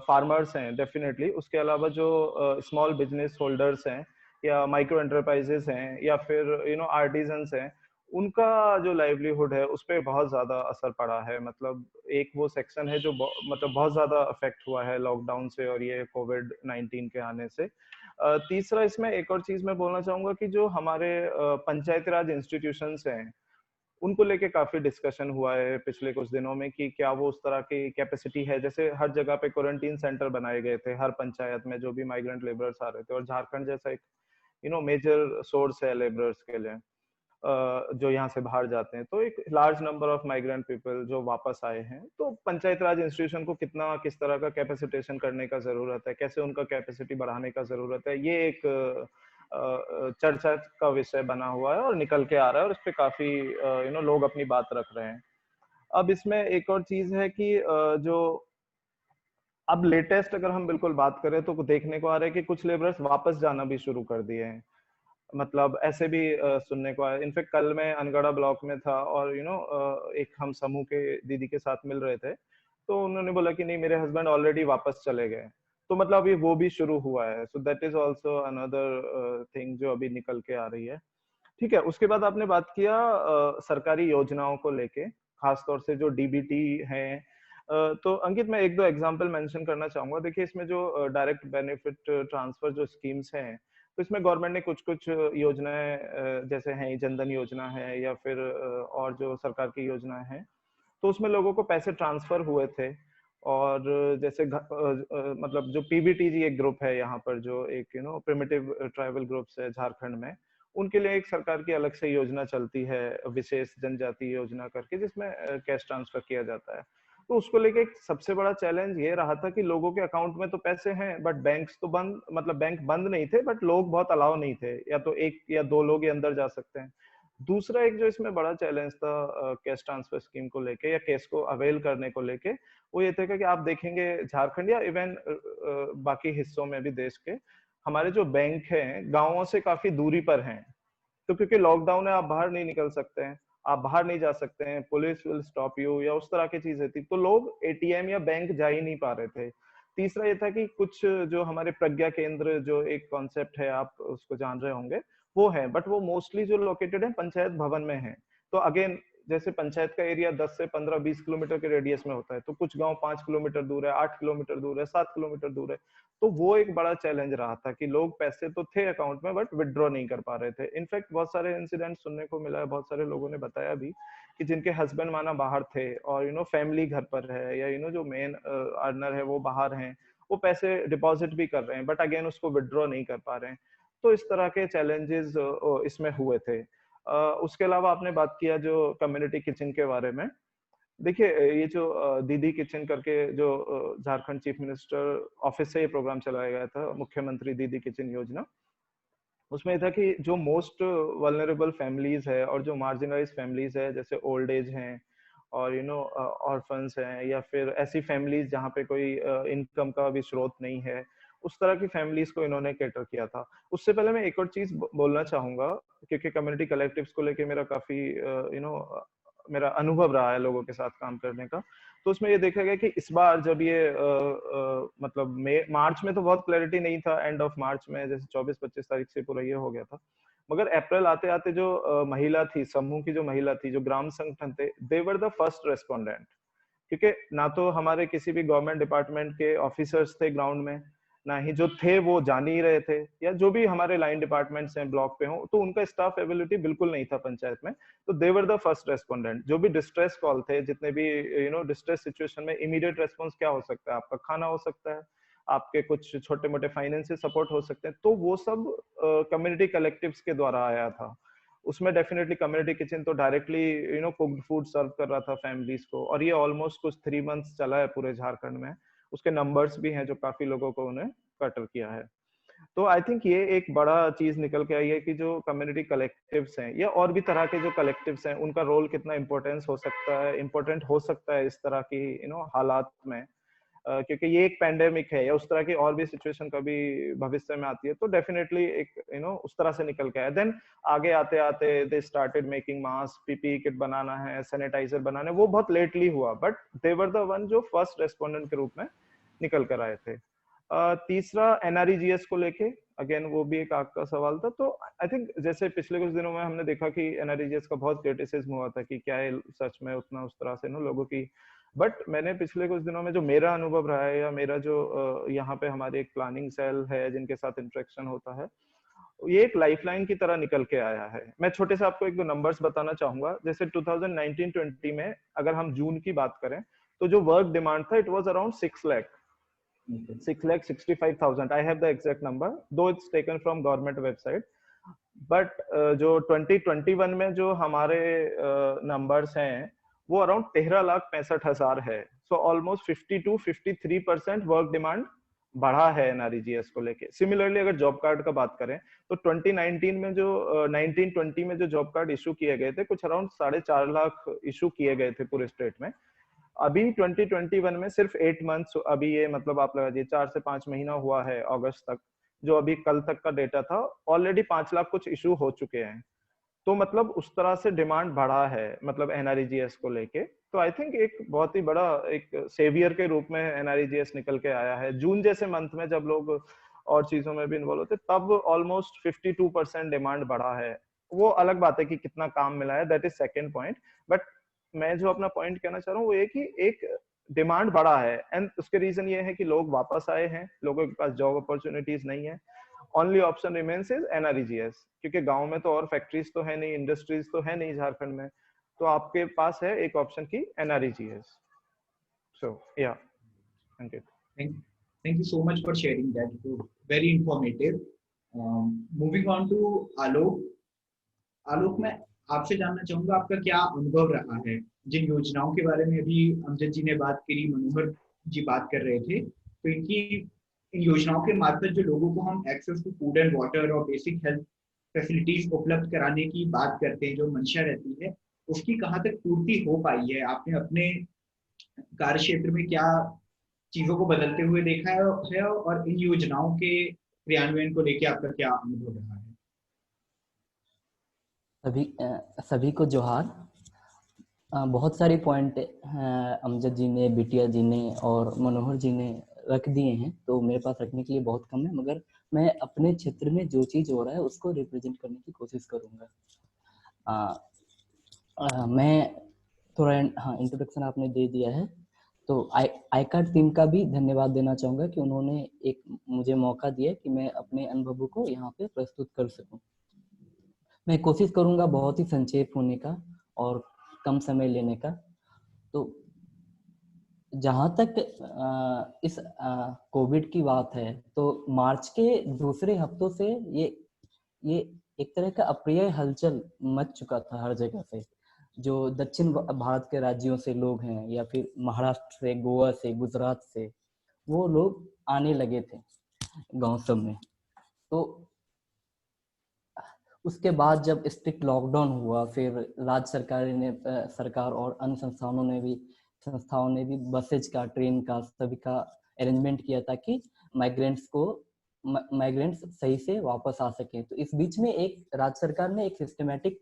फार्मर्स हैं डेफिनेटली, उसके अलावा जो स्मॉल बिजनेस होल्डर्स हैं या माइक्रो एंटरप्राइजेस हैं या फिर आर्टिजन्स हैं, उनका जो लाइवलीहुड है उस पर बहुत ज़्यादा असर पड़ा है। मतलब एक वो सेक्शन है जो मतलब बहुत ज़्यादा अफेक्ट हुआ है लॉकडाउन से और ये कोविड-19 के आने से। तीसरा इसमें एक और चीज़ मैं बोलना चाहूँगा कि जो हमारे पंचायती राज इंस्टीट्यूशंस हैं, उनको लेके काफी डिस्कशन हुआ है पिछले कुछ दिनों में कि क्या वो उस तरह की कैपेसिटी है। जैसे हर जगह पे क्वारंटीन सेंटर बनाए गए थे हर पंचायत में, जो भी माइग्रेंट लेबरर्स आ रहे थे, और झारखंड जैसा एक मेजर सोर्स है लेबरर्स के लिए जो यहाँ से बाहर जाते हैं, तो एक large number of migrant people जो वापस आए हैं, तो पंचायत राज इंस्टीट्यूशन को कितना किस तरह का कैपेसिटेशन करने का जरूरत है, कैसे उनका कैपेसिटी बढ़ाने का जरूरत है, ये एक चर्चा का विषय बना हुआ है और निकल के आ रहा है, और इस पे काफी लोग अपनी बात रख रहे हैं। अब इसमें एक और चीज है कि जो अब लेटेस्ट अगर हम बिल्कुल बात करें तो देखने को आ रहा है कि कुछ लेबरर्स वापस जाना भी शुरू कर दिए हैं। मतलब ऐसे भी सुनने को आया। इनफेक्ट कल मैं अनगढ़ा ब्लॉक में था और एक हम समूह के दीदी के साथ मिल रहे थे, तो उन्होंने बोला कि नहीं, मेरे हस्बैंड ऑलरेडी वापस चले गए। तो मतलब अभी वो भी शुरू हुआ है। So that is also another thing जो अभी निकल के आ रही है। ठीक है, उसके बाद आपने बात किया सरकारी योजनाओं को लेके, खासतौर से जो डीबीटी है। तो अंकित, मैं एक दो एग्जांपल मेंशन करना चाहूंगा। देखिए, इसमें जो डायरेक्ट बेनिफिट ट्रांसफर जो स्कीम्स हैं, तो इसमें गवर्नमेंट ने कुछ कुछ योजनाएं जैसे हैं जनधन योजना है या फिर और जो सरकार की योजना है, तो उसमें लोगों को पैसे ट्रांसफर हुए थे। और जैसे मतलब जो पीबीटीजी एक ग्रुप है यहाँ पर, जो एक प्रिमिटिव ट्राइबल ग्रुप्स है झारखंड में, उनके लिए एक सरकार की अलग से योजना चलती है, विशेष जनजाति योजना करके, जिसमें कैश ट्रांसफर किया जाता है। तो उसको लेके एक सबसे बड़ा चैलेंज ये रहा था कि लोगों के अकाउंट में तो पैसे हैं, बट बैंक्स तो बंद, मतलब बैंक बंद नहीं थे, बट लोग बहुत अलाउ नहीं थे, या तो एक या दो लोग ही अंदर जा सकते हैं। दूसरा एक जो इसमें बड़ा चैलेंज था कैश ट्रांसफर स्कीम को लेके या कैश को अवेल करने को लेके, वो ये था कि आप देखेंगे झारखंड या इवन बाकी हिस्सों में भी देश के, हमारे जो बैंक हैं गांवों से काफी दूरी पर हैं। तो क्योंकि लॉकडाउन है, आप बाहर नहीं निकल सकते हैं, आप बाहर नहीं जा सकते हैं, पुलिस विल स्टॉप यू या उस तरह की चीजें थी, तो लोग एटीएम या बैंक जा ही नहीं पा रहे थे। तीसरा ये था कि कुछ जो हमारे प्रज्ञा केंद्र, जो एक कॉन्सेप्ट है, आप उसको जान रहे होंगे, वो है, बट वो मोस्टली जो लोकेटेड है पंचायत भवन में है। तो अगेन, जैसे पंचायत का एरिया 10 से 15-20 किलोमीटर के रेडियस में होता है, तो कुछ गांव 5 किलोमीटर दूर है, 8 किलोमीटर दूर है, 7 किलोमीटर दूर है। तो वो एक बड़ा चैलेंज रहा था कि लोग पैसे तो थे अकाउंट में, बट विड्रॉ नहीं कर पा रहे थे। इनफैक्ट बहुत सारे इंसिडेंट सुनने को मिला है, बहुत सारे लोगों ने बताया भी कि जिनके हस्बैंड माना बाहर थे और फैमिली घर पर है, या जो मेन अर्नर है वो बाहर हैं, वो पैसे डिपॉजिट भी कर रहे हैं, बट अगेन उसको विड्रॉ नहीं कर पा रहे हैं। तो इस तरह के चैलेंजेस इसमें हुए थे। उसके अलावा आपने बात किया जो कम्युनिटी किचन के बारे में। देखिए, ये जो दीदी किचन करके जो झारखंड चीफ मिनिस्टर ऑफिस से ये प्रोग्राम चलाया गया था, मुख्यमंत्री दीदी किचन योजना, उसमें ये था कि जो मोस्ट वल्नरेबल फैमिलीज है और जो मार्जिनलाइज फैमिलीज है, जैसे ओल्ड एज हैं और ऑर्फन्स हैं, या फिर ऐसी फैमिलीज जहाँ पे कोई इनकम का भी स्रोत नहीं है, उस तरह की फैमिलीज को इन्होंने कैटर किया था। उससे पहले मैं एक और चीज बोलना चाहूंगा, क्योंकि कम्युनिटी कलेक्टिव्स को लेके मेरा काफी मेरा अनुभव रहा है लोगों के साथ काम करने का। तो उसमें ये देखा गया कि इस बार जब ये मतलब मार्च में तो बहुत क्लैरिटी नहीं था, एंड ऑफ मार्च में जैसे 24-25 तारीख से पूरा ये हो गया था, मगर अप्रैल आते आते जो महिला थी, समूह की जो महिला थी, जो ग्राम संगठन थे, दे वर द फर्स्ट रेस्पोंडेंट। क्योंकि ना तो हमारे किसी भी गवर्नमेंट डिपार्टमेंट के ऑफिसर्स थे ग्राउंड में, ना ही जो थे वो जान ही रहे थे, या जो भी हमारे लाइन डिपार्टमेंट्स हैं ब्लॉक पे हो, तो उनका स्टाफ अवेलेबिलिटी बिल्कुल नहीं था पंचायत में। तो दे वर द फर्स्ट रेस्पोंडेंट। जो भी डिस्ट्रेस कॉल थे, जितने भी डिस्ट्रेस सिचुएशन में इमीडिएट रेस्पॉन्स क्या हो सकता है, आपका खाना हो सकता है, आपके कुछ छोटे मोटे फाइनेंशियल सपोर्ट हो सकते हैं, तो वो सब कम्युनिटी कलेक्टिव्स के द्वारा आया था। उसमें डेफिनेटली कम्युनिटी किचन तो डायरेक्टली कुक्ड फूड सर्व कर रहा था फैमिलीज को, और ये ऑलमोस्ट कुछ 3 मंथ्स चला है पूरे झारखंड में। उसके नंबर्स भी हैं जो काफी लोगों को उन्हें कटर किया है। तो आई थिंक ये एक बड़ा चीज निकल के आई है कि जो कम्युनिटी कलेक्टिव्स हैं या और भी तरह के जो कलेक्टिव्स हैं, उनका रोल कितना इम्पोर्टेंट हो सकता है इस तरह की हालात में। क्योंकि ये एक पैंडेमिक है या उस तरह की और भी सिचुएशन कभी भविष्य में आती है तो डेफिनेटली एक उस तरह से निकल के आया। देन आगे आते आते they started making mask, PPE kit बनाना है, सैनिटाइजर बनाना है, वो बहुत लेटली हुआ, but they were the one जो फर्स्ट रेस्पोंडेंट के रूप में निकल कर आए थे। तीसरा एनआरईजीएस को लेके, अगेन वो भी एक आपका सवाल था। तो आई थिंक जैसे पिछले कुछ दिनों में हमने देखा कि एनआरईजीएस का बहुत क्रिटिसिज्म हुआ था कि क्या है सच में उतना उस तरह से लोगों की, बट मैंने पिछले कुछ दिनों में जो मेरा अनुभव रहा है या मेरा जो यहाँ पे हमारी एक प्लानिंग सेल है जिनके साथ इंटरेक्शन होता है, ये एक लाइफलाइन की तरह निकल के आया है। मैं छोटे से आपको एक दो नंबर्स बताना चाहूंगा। जैसे 2019-20 में अगर हम जून की बात करें तो जो वर्क डिमांड था it was around 6,65,000। I have the exact number, though it's taken from government website. But जो 2021 में जो हमारे नंबर्स हैं वो अराउंड 13,65,000 है। सो ऑलमोस्ट 52-53% वर्क डिमांड बढ़ा है एनआरईजीएस को लेके। सिमिलरली अगर जॉब कार्ड का बात करें तो 2019 में जो 19-20 में जो जॉब कार्ड इशू किए गए थे कुछ अराउंड 4.5 लाख इशू किए गए थे पूरे स्टेट में। अभी 2021 में सिर्फ 8 मंथ्स, अभी ये मतलब आप लगा दीजिए 4 से 5 महीना हुआ है अगस्त तक, जो अभी कल तक का डेटा था, ऑलरेडी 5 लाख कुछ इशू हो चुके हैं। तो मतलब उस तरह से डिमांड बढ़ा है मतलब एनआरईजीएस को लेके। तो आई थिंक एक बहुत ही बड़ा एक सेवियर के रूप में एनआरईजीएस निकल के आया है। जून जैसे मंथ में जब लोग और चीजों में भी इन्वॉल्व होते तब ऑलमोस्ट 52% डिमांड बढ़ा है। वो अलग बात है कि कितना काम मिला है, that is second point. But मैं जो अपना पॉइंट कहना चाह रहा हूँ वो ये कि एक डिमांड बढ़ा है एंड उसके रीजन ये है कि लोग वापस आए हैं, लोगों के पास जॉब अपॉर्चुनिटीज नहीं है। Only option remains is NREGS, क्योंकि गांव में तो और फैक्ट्रीज तो है नहीं, इंडस्ट्रीज तो है नहीं झारखंड में, तो आपके पास है एक ऑप्शन की एनआरईजीएस। सो या thank you. Thank you so much for sharing that. Very informative. Moving on to Alok. आलोक, मैं आपसे जानना चाहूंगा आपका क्या अनुभव रहा है जिन योजनाओं के बारे में अभी अमजद जी ने बात करी, मनोहर जी बात कर रहे थे, तो इन योजनाओं के मार्फत जो लोगों को हम access to food and water और बेसिक हेल्थ फैसिलिटीज उपलब्ध कराने की बात करते हैं, जो मंशा रहती है, उसकी कहाँ तक पूर्ति हो पाई है? आपने अपने कार्य क्षेत्र में क्या चीजों को बदलते हुए देखा है और इन योजनाओं के क्रियान्वयन को लेकर आपका क्या अनुभव रहा है? सभी को जोहार। बहुत सारी पॉइंट अमजद जी ने, बिटिया जी ने और मनोहर जी ने रख दिए हैं, तो मेरे पास रखने के लिए बहुत कम है, मगर मैं अपने क्षेत्र में जो चीज़ हो रहा है उसको रिप्रेजेंट करने की कोशिश करूँगा। मैं थोड़ा इंट्रोडक्शन आपने दे दिया है, तो आई कार्ड टीम का भी धन्यवाद देना चाहूँगा कि उन्होंने एक मुझे मौका दिया कि मैं अपने अनुभवों को यहाँ पे प्रस्तुत कर सकूँ। मैं कोशिश करूँगा बहुत ही संक्षेप होने का और कम समय लेने का। तो जहाँ तक इस कोविड की बात है, तो मार्च के दूसरे हफ्तों से ये एक तरह का अप्रिय हलचल मच चुका था हर जगह से। जो दक्षिण भारत के राज्यों से लोग हैं या फिर महाराष्ट्र से, गोवा से, गुजरात से, वो लोग आने लगे थे गांव सब में। तो उसके बाद जब स्ट्रिक्ट लॉकडाउन हुआ, फिर राज्य सरकार और अन्य संस्थाओं ने भी बसेज का, ट्रेन का, सभी का अरेंजमेंट किया ताकि माइग्रेंट्स सही से वापस आ सकें। तो इस बीच में एक राज्य सरकार ने एक सिस्टमेटिक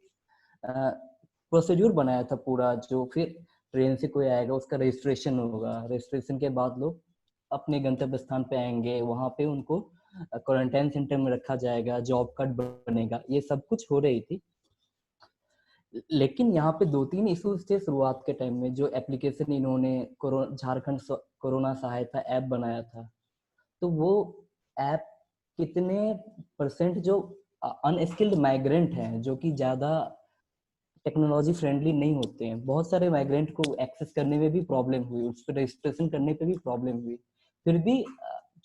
प्रोसीड्यूर बनाया था पूरा, जो फिर ट्रेन से कोई आएगा उसका रजिस्ट्रेशन होगा, रजिस्ट्रेशन के बाद लोग अपने गंतव्य स्थान पे आएंगे, वहाँ पे उनको क्वारंटाइन सेंटर में रखा जाएगा, जॉब कार्ड बनेगा, ये सब कुछ हो रही थी। लेकिन यहाँ पे 2-3 इश्यूज थे शुरुआत के टाइम में। जो एप्लीकेशन इन्होंने झारखंड कोरोना सहायता ऐप बनाया था, तो वो ऐप कितने परसेंट जो अनस्किल्ड माइग्रेंट हैं, जो कि ज़्यादा टेक्नोलॉजी फ्रेंडली नहीं होते हैं, बहुत सारे माइग्रेंट को एक्सेस करने में भी प्रॉब्लम हुई, उस पर रजिस्ट्रेशन करने पे भी प्रॉब्लम हुई। फिर भी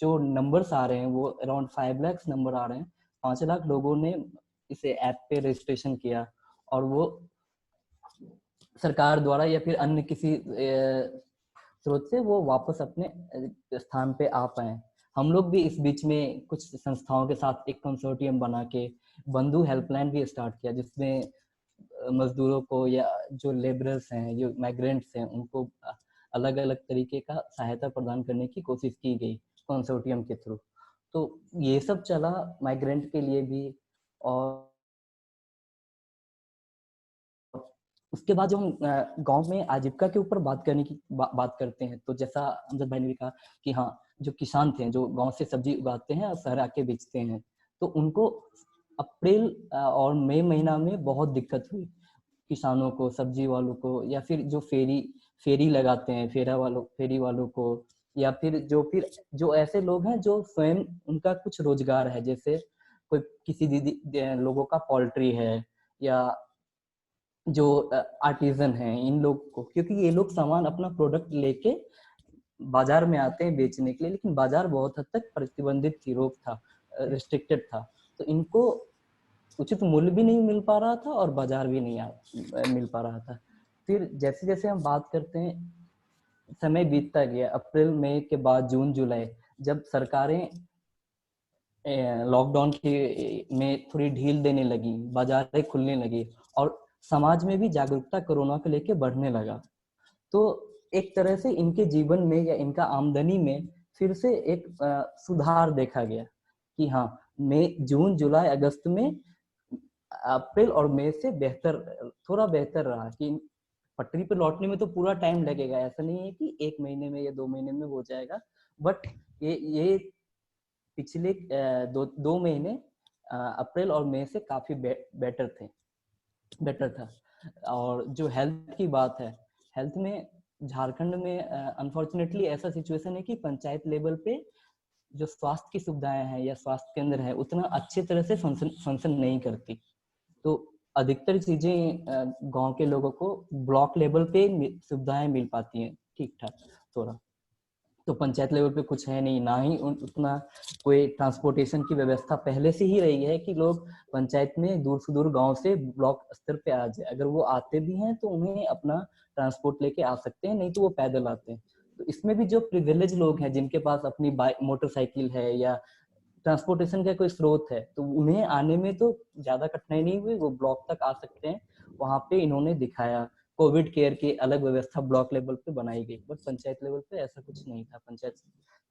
जो नंबर्स आ रहे हैं वो अराउंड 5 लाख नंबर आ रहे हैं। 5 लाख लोगों ने इसे ऐप पे रजिस्ट्रेशन किया और वो सरकार द्वारा या फिर अन्य किसी स्रोत से वो वापस अपने स्थान पे आ पाए। हम लोग भी इस बीच में कुछ संस्थाओं के साथ एक कंसोर्टियम बना के बंधु हेल्पलाइन भी स्टार्ट किया, जिसमें मजदूरों को या जो लेबरर्स हैं, जो माइग्रेंट्स हैं, उनको अलग अलग तरीके का सहायता प्रदान करने की कोशिश की गई कंसोर्टियम के थ्रू। तो ये सब चला माइग्रेंट के लिए भी। और उसके बाद जो हम गांव में आजीविका के ऊपर बात करने की बात करते हैं, तो जैसा अमजद भाई ने भी कहा कि हाँ, जो किसान थे जो गांव से सब्जी उगाते हैं और शहर आके बेचते हैं, तो उनको अप्रैल और मई महीना में बहुत दिक्कत हुई, किसानों को, सब्जी वालों को, या फिर जो फेरी लगाते हैं फेरी वालों को, या फिर जो ऐसे लोग हैं जो स्वयं उनका कुछ रोजगार है, जैसे कोई किसी लोगों का पोल्ट्री है, या जो आर्टिजन हैं, इन लोग को, क्योंकि ये लोग सामान अपना प्रोडक्ट लेके बाजार में आते हैं बेचने के लिए, लेकिन बाजार बहुत हद तक प्रतिबंधित थी, रोक था, रिस्ट्रिक्टेड था, तो इनको उचित मूल्य भी नहीं मिल पा रहा था और बाजार भी नहीं मिल पा रहा था। फिर जैसे जैसे हम बात करते हैं, समय बीतता गया, अप्रैल मई के बाद जून जुलाई, जब सरकारें लॉकडाउन में थोड़ी ढील देने लगी, बाजारें खुलने लगी और समाज में भी जागरूकता कोरोना को लेके बढ़ने लगा, तो एक तरह से इनके जीवन में या इनका आमदनी में फिर से एक सुधार देखा गया कि हाँ, मई जून जुलाई अगस्त में अप्रैल और मई से थोड़ा बेहतर रहा। कि पटरी पे लौटने में तो पूरा टाइम लगेगा, ऐसा नहीं है कि 1 महीने में या 2 महीने में हो जाएगा, बट ये पिछले 2 महीने अप्रैल और मई से काफी बेटर था। और जो हेल्थ की बात है, हेल्थ में झारखंड में अनफॉर्चुनेटली ऐसा सिचुएशन है कि पंचायत लेवल पे जो स्वास्थ्य की सुविधाएं हैं या स्वास्थ्य केंद्र है उतना अच्छे तरह से फंक्शन नहीं करती, तो अधिकतर चीजें गांव के लोगों को ब्लॉक लेवल पे सुविधाएं मिल पाती हैं ठीक ठाक थोड़ा, तो पंचायत लेवल पे कुछ है नहीं, ना ही उतना कोई ट्रांसपोर्टेशन की व्यवस्था पहले से ही रही है कि लोग पंचायत में दूर से दूर गांव से ब्लॉक स्तर पे आ जाए, अगर वो आते भी हैं तो उन्हें अपना ट्रांसपोर्ट लेके आ सकते हैं, नहीं तो वो पैदल आते हैं। तो इसमें भी जो प्रिविलेज लोग हैं जिनके पास अपनी मोटरसाइकिल है या ट्रांसपोर्टेशन का कोई स्रोत है, तो उन्हें आने में तो ज्यादा कठिनाई नहीं हुई, वो ब्लॉक तक आ सकते हैं। वहां पे इन्होंने दिखाया, कोविड केयर की अलग व्यवस्था ब्लॉक लेवल पे बनाई गई, बट पंचायत लेवल पे ऐसा कुछ नहीं था। पंचायत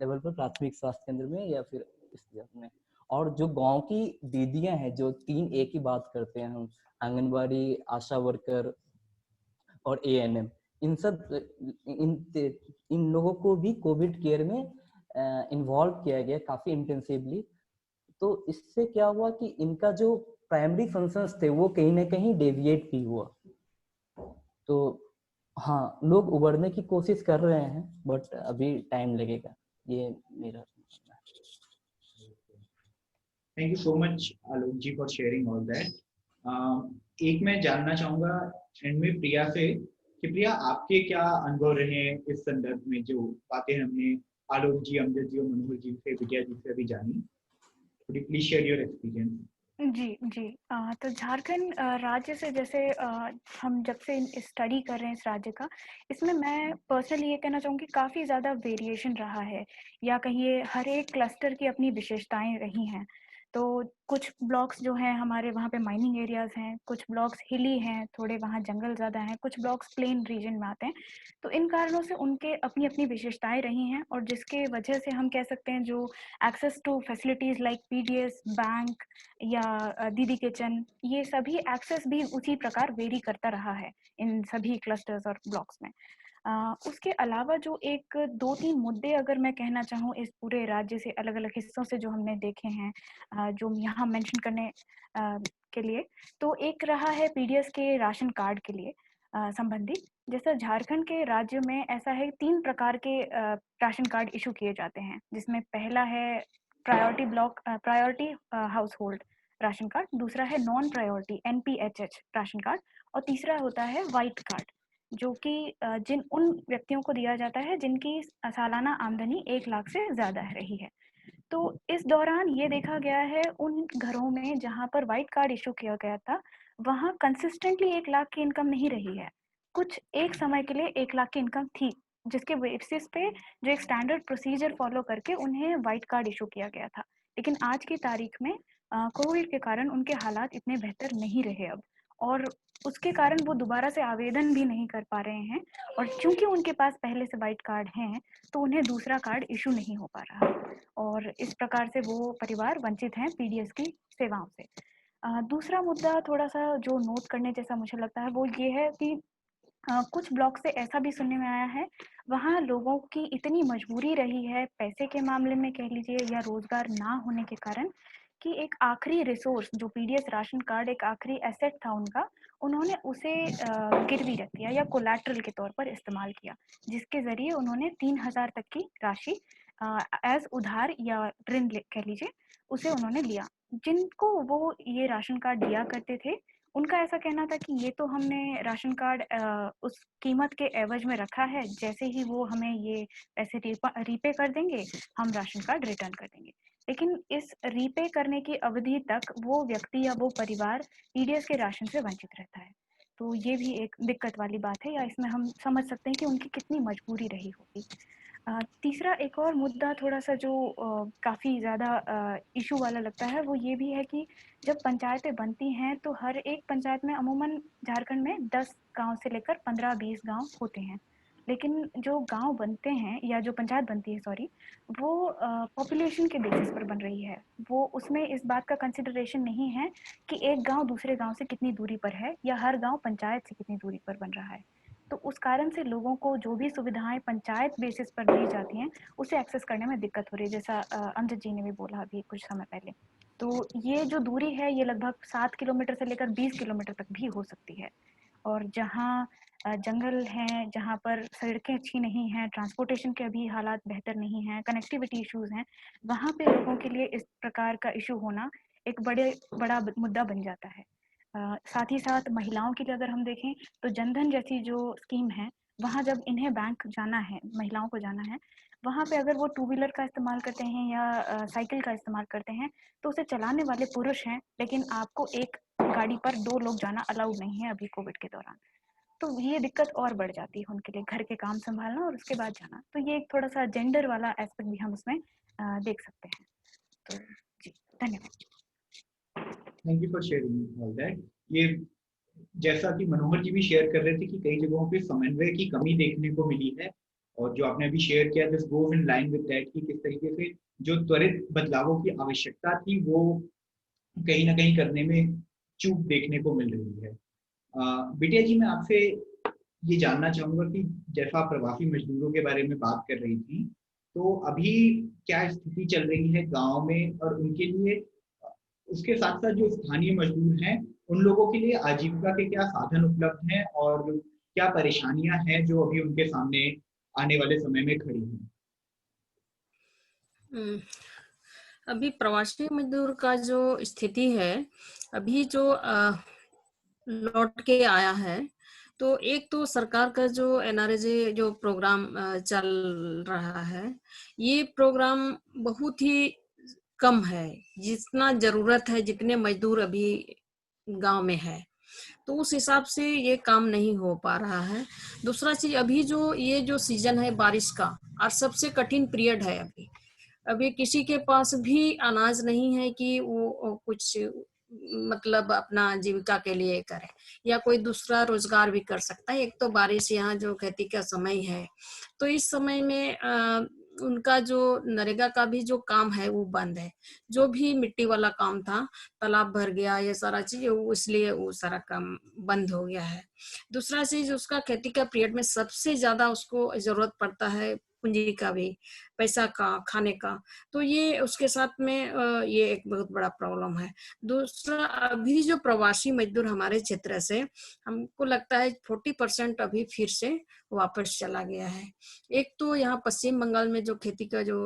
लेवल पर प्राथमिक स्वास्थ्य केंद्र में या फिर इस में, और जो गांव की दीदियां हैं जो 3A की बात करते हैं हम, आंगनबाड़ी, आशा वर्कर और ANM, इन लोगों को भी कोविड केयर में इन्वॉल्व किया गया काफी इंटेंसिवली। तो इससे क्या हुआ कि इनका जो प्राइमरी फंक्शंस थे वो कहीं ना कहीं डेविएट भी हुआ। तो हाँ, लोग उबरने की कोशिश कर रहे हैं, बट अभी टाइम लगेगा, ये मेरा। Thank you so much Alok ji for sharing all that. एक मैं जानना चाहूंगा एंड में प्रिया से कि प्रिया, आपके क्या अनुभव रहे इस संदर्भ में, जो बातें हमने आलोक जी, अमजद जी और मनोहर जी से, विजया जी से अभी जानी। Please share your experience. जी। तो झारखंड राज्य से जैसे हम जब से स्टडी कर रहे हैं इस राज्य का, इसमें मैं पर्सनली ये कहना चाहूँगी काफ़ी ज़्यादा वेरिएशन रहा है, या कहिए हर एक क्लस्टर की अपनी विशेषताएं रही हैं। तो कुछ ब्लॉक्स जो हैं हमारे वहाँ पे माइनिंग एरियाज हैं, कुछ ब्लॉक्स हिली हैं, थोड़े वहाँ जंगल ज़्यादा हैं, कुछ ब्लॉक्स प्लेन रीजन में आते हैं। तो इन कारणों से उनके अपनी अपनी विशेषताएं रही हैं, और जिसके वजह से हम कह सकते हैं जो access to facilities like PDS, bank या दीदी किचन, ये सभी एक्सेस भी उसी प्रकार वेरी करता रहा है इन सभी क्लस्टर्स और ब्लॉक्स में। उसके अलावा जो एक 2-3 मुद्दे अगर मैं कहना चाहूँ इस पूरे राज्य से अलग अलग हिस्सों से जो हमने देखे हैं, जो यहाँ मेंशन करने के लिए, तो एक रहा है PDS के राशन कार्ड के लिए संबंधी। जैसा झारखंड के राज्य में ऐसा है 3 प्रकार के राशन कार्ड इशू किए जाते हैं, जिसमें पहला है priority house hold ration card, दूसरा है non priority NPHH ration card, और तीसरा होता है वाइट कार्ड, जो कि उन व्यक्तियों को दिया जाता है जिनकी सालाना आमदनी 1 लाख से ज्यादा रही है। तो इस दौरान ये देखा गया है उन घरों में जहाँ पर वाइट कार्ड इशू किया गया था, वहाँ कंसिस्टेंटली 1 लाख की इनकम नहीं रही है। कुछ एक समय के लिए 1 लाख की इनकम थी, जिसके बेसिस पे जो एक स्टैंडर्ड प्रोसीजर फॉलो करके उन्हें वाइट कार्ड इशू किया गया था। लेकिन आज की तारीख में कोविड के कारण उनके हालात इतने बेहतर नहीं रहे अब, और उसके कारण वो दोबारा से आवेदन भी नहीं कर पा रहे हैं, और चूंकि उनके पास पहले से वाइट कार्ड हैं तो उन्हें दूसरा कार्ड इशू नहीं हो पा रहा, और इस प्रकार से वो परिवार वंचित हैं पीडीएस की सेवाओं से। दूसरा मुद्दा थोड़ा सा जो नोट करने जैसा मुझे लगता है वो ये है कि कुछ ब्लॉक से ऐसा भी सुनने में आया है, वहाँ लोगों की इतनी मजबूरी रही है पैसे के मामले में कह लीजिए, या रोजगार ना होने के कारण, कि एक आखिरी रिसोर्स जो पीडीएस राशन कार्ड एक आखिरी एसेट था उनका, उन्होंने उसे गिरवी रख दिया या कोलैटरल के तौर पर इस्तेमाल किया, जिसके जरिए उन्होंने 3,000 तक की राशि एज उधार या ऋण कह लीजिए उसे उन्होंने लिया। जिनको वो ये राशन कार्ड दिया करते थे, उनका ऐसा कहना था कि ये तो हमने राशन कार्ड उस कीमत के एवज में रखा है, जैसे ही वो हमें ये पैसे रीपे कर देंगे हम राशन कार्ड रिटर्न कर देंगे। लेकिन इस रीपे करने की अवधि तक वो व्यक्ति या वो परिवार पीडीएस के राशन से वंचित रहता है। तो ये भी एक दिक्कत वाली बात है, या इसमें हम समझ सकते हैं कि उनकी कितनी मजबूरी रही होगी। तीसरा एक और मुद्दा थोड़ा सा जो काफ़ी ज़्यादा इशू वाला लगता है, वो ये भी है कि जब पंचायतें बनती हैं तो हर एक पंचायत में अमूमन झारखंड में 10 गांव से लेकर 15-20 गांव होते हैं, लेकिन जो गांव बनते हैं या जो पंचायत बनती है सॉरी, वो पॉपुलेशन के बेसिस पर बन रही है। वो उसमें इस बात का कंसिडरेशन नहीं है कि एक गांव दूसरे गांव से कितनी दूरी पर है, या हर गांव पंचायत से कितनी दूरी पर बन रहा है। तो उस कारण से लोगों को जो भी सुविधाएं पंचायत बेसिस पर दी जाती हैं उसे एक्सेस करने में दिक्कत हो रही है, जैसा अमजद जी ने भी बोला अभी कुछ समय पहले। तो ये जो दूरी है ये लगभग 7 किलोमीटर से लेकर 20 किलोमीटर तक भी हो सकती है, और जहाँ जंगल हैं, जहाँ पर सड़कें अच्छी नहीं हैं, ट्रांसपोर्टेशन के अभी हालात बेहतर नहीं हैं, कनेक्टिविटी इश्यूज हैं, वहाँ पे लोगों के लिए इस प्रकार का इशू होना एक बड़ा मुद्दा बन जाता है। साथ ही साथ महिलाओं के लिए अगर हम देखें तो जनधन जैसी जो स्कीम है, वहाँ जब इन्हें बैंक जाना है, महिलाओं को जाना है, वहाँ पे अगर वो टू व्हीलर का इस्तेमाल करते हैं या साइकिल का इस्तेमाल करते हैं तो उसे चलाने वाले पुरुष हैं, लेकिन आपको एक गाड़ी पर 2 लोग जाना अलाउड नहीं है अभी कोविड के दौरान। तो ये दिक्कत और बढ़ जाती है उनके लिए, घर के काम संभालना और उसके बाद जाना। तो ये एक थोड़ा सा जेंडर वाला एस्पेक्ट भी हम उसमें देख सकते हैं। तो जी धन्यवाद। Thank you for sharing all that. ये जैसा कि मनोहर जी भी शेयर कर रहे थे कि कई जगहों पे समन्वय की कमी देखने को मिली है, और जो आपने अभी शेयर किया this goes in line with that कि किस तरीके से जो त्वरित बदलावों की आवश्यकता थी वो कहीं ना कहीं करने में चूक देखने को मिल रही है। बिटिया जी, मैं आपसे ये जानना चाहूंगा कि जैसा आप प्रवासी मजदूरों के बारे में बात कर रही थी, तो अभी क्या स्थिति चल रही है गांव में, और उनके लिए उसके साथ साथ जो स्थानीय मजदूर हैं उन लोगों के लिए आजीविका के क्या साधन उपलब्ध हैं, और क्या परेशानियां हैं जो अभी उनके सामने आने वाले समय में खड़ी हैं? अभी प्रवासी मजदूर का जो स्थिति है, अभी जो लौट के आया है, तो एक तो सरकार का जो एनआरजे जो प्रोग्राम चल रहा है, ये प्रोग्राम बहुत ही कम है, जितना जरूरत है, जितने मजदूर अभी गांव में है, तो उस हिसाब से ये काम नहीं हो पा रहा है। दूसरा चीज, अभी जो ये जो सीजन है बारिश का, और सबसे कठिन पीरियड है अभी किसी के पास भी अनाज नहीं है कि वो कुछ मतलब अपना जीविका के लिए करे, या कोई दूसरा रोजगार भी कर सकता है। एक तो बारिश, यहाँ जो खेती का समय है, तो इस समय में उनका जो नरेगा का भी जो काम है वो बंद है। जो भी मिट्टी वाला काम था, तालाब भर गया, ये सारा चीज, इसलिए वो सारा काम बंद हो गया है। दूसरा चीज, उसका खेती का पीरियड में सबसे ज्यादा उसको जरूरत पड़ता है पूंजी का भी, पैसा का, खाने का, तो ये उसके साथ में ये एक बहुत बड़ा प्रॉब्लम है। दूसरा, अभी जो प्रवासी मजदूर हमारे क्षेत्र से, हमको लगता है 40% अभी फिर से वापस चला गया है। एक तो यहाँ पश्चिम बंगाल में जो खेती का जो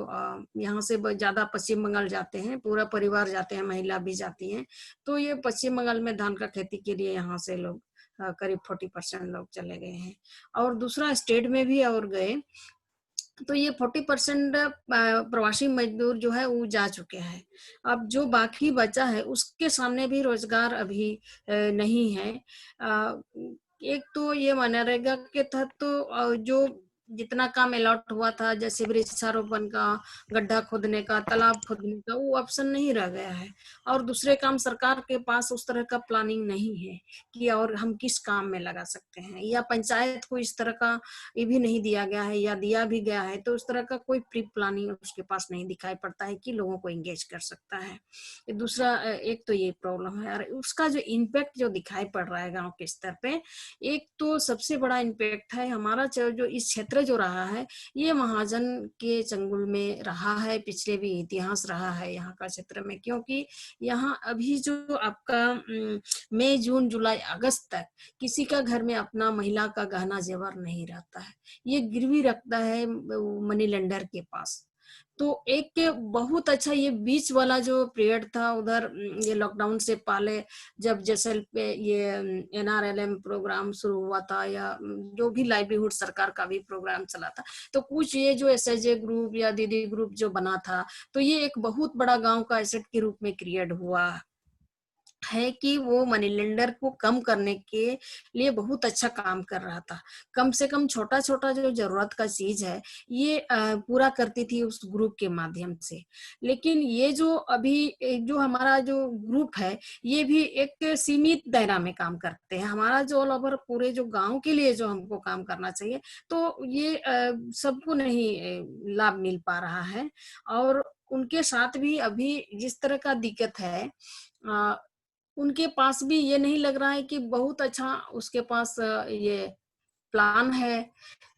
यहाँ से ज्यादा पश्चिम बंगाल जाते हैं, पूरा परिवार जाते हैं, महिला भी जाती हैं, तो ये पश्चिम बंगाल में धान का खेती के लिए यहाँ से लोग करीब 40% लोग चले गए हैं। और दूसरा स्टेट में भी और गए, तो ये 40% प्रवासी मजदूर जो है वो जा चुके हैं। अब जो बाकी बचा है उसके सामने भी रोजगार अभी नहीं है। एक तो ये मनरेगा के तहत तो जो जितना काम अलॉट हुआ था, जैसे वृक्षारोपण का, गड्ढा खोदने का, तालाब खोदने का, वो ऑप्शन नहीं रह गया है। और दूसरे काम सरकार के पास उस तरह का प्लानिंग नहीं है कि और हम किस काम में लगा सकते हैं, या पंचायत को इस तरह का ये भी नहीं दिया गया है, या दिया भी गया है तो उस तरह का कोई प्री प्लानिंग उसके पास नहीं दिखाई पड़ता है कि लोगों को एंगेज कर सकता है। दूसरा एक तो ये प्रॉब्लम है, और उसका जो इम्पैक्ट जो दिखाई पड़ रहा है गांव के स्तर पे, एक तो सबसे बड़ा इम्पैक्ट है हमारा जो इस क्षेत्र जो रहा है, ये महाजन के चंगुल में रहा है, पिछले भी इतिहास रहा है यहाँ का क्षेत्र में। क्योंकि यहाँ अभी जो आपका मई, जून, जुलाई, अगस्त तक किसी का घर में अपना महिला का गहना जेवर नहीं रहता है, ये गिरवी रखता है मनी लेंडर के पास। तो एक बहुत अच्छा ये बीच वाला जो पीरियड था उधर, ये लॉकडाउन से पहले जब जैसे ये NRLM प्रोग्राम शुरू हुआ था, या जो भी लाइवलीहुड सरकार का भी प्रोग्राम चला था, तो कुछ ये जो SHG ग्रुप या दीदी ग्रुप जो बना था, तो ये एक बहुत बड़ा गांव का एसेट के रूप में क्रिएट हुआ है कि वो मनी लेंडर को कम करने के लिए बहुत अच्छा काम कर रहा था। कम से कम छोटा छोटा जो जरूरत का चीज है ये पूरा करती थी उस ग्रुप के माध्यम से। लेकिन ये जो अभी जो हमारा जो ग्रुप है, ये भी एक सीमित दायरा में काम करते हैं। हमारा जो ऑल ओवर पूरे जो गांव के लिए जो हमको काम करना चाहिए, तो ये सबको नहीं लाभ मिल पा रहा है। और उनके साथ भी अभी जिस तरह का दिक्कत है, उनके पास भी ये नहीं लग रहा है कि बहुत अच्छा उसके पास ये प्लान है।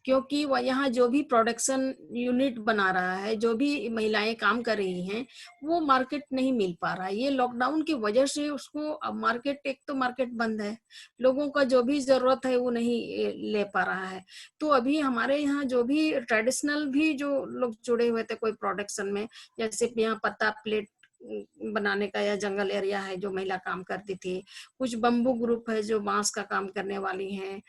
क्योंकि वह यहाँ जो भी प्रोडक्शन यूनिट बना रहा है, जो भी महिलाएं काम कर रही हैं, वो मार्केट नहीं मिल पा रहा है। ये लॉकडाउन की वजह से उसको अब मार्केट, एक तो मार्केट बंद है, लोगों का जो भी जरूरत है वो नहीं ले पा रहा है। तो अभी हमारे यहाँ जो भी ट्रेडिशनल भी जो लोग जुड़े हुए थे कोई प्रोडक्शन में, जैसे यहाँ पत्ता प्लेट बनाने का या जंगल एरिया है जो महिला काम करती थी, कुछ बम्बू ग्रुप है जो बांस का काम करने वाली हैं,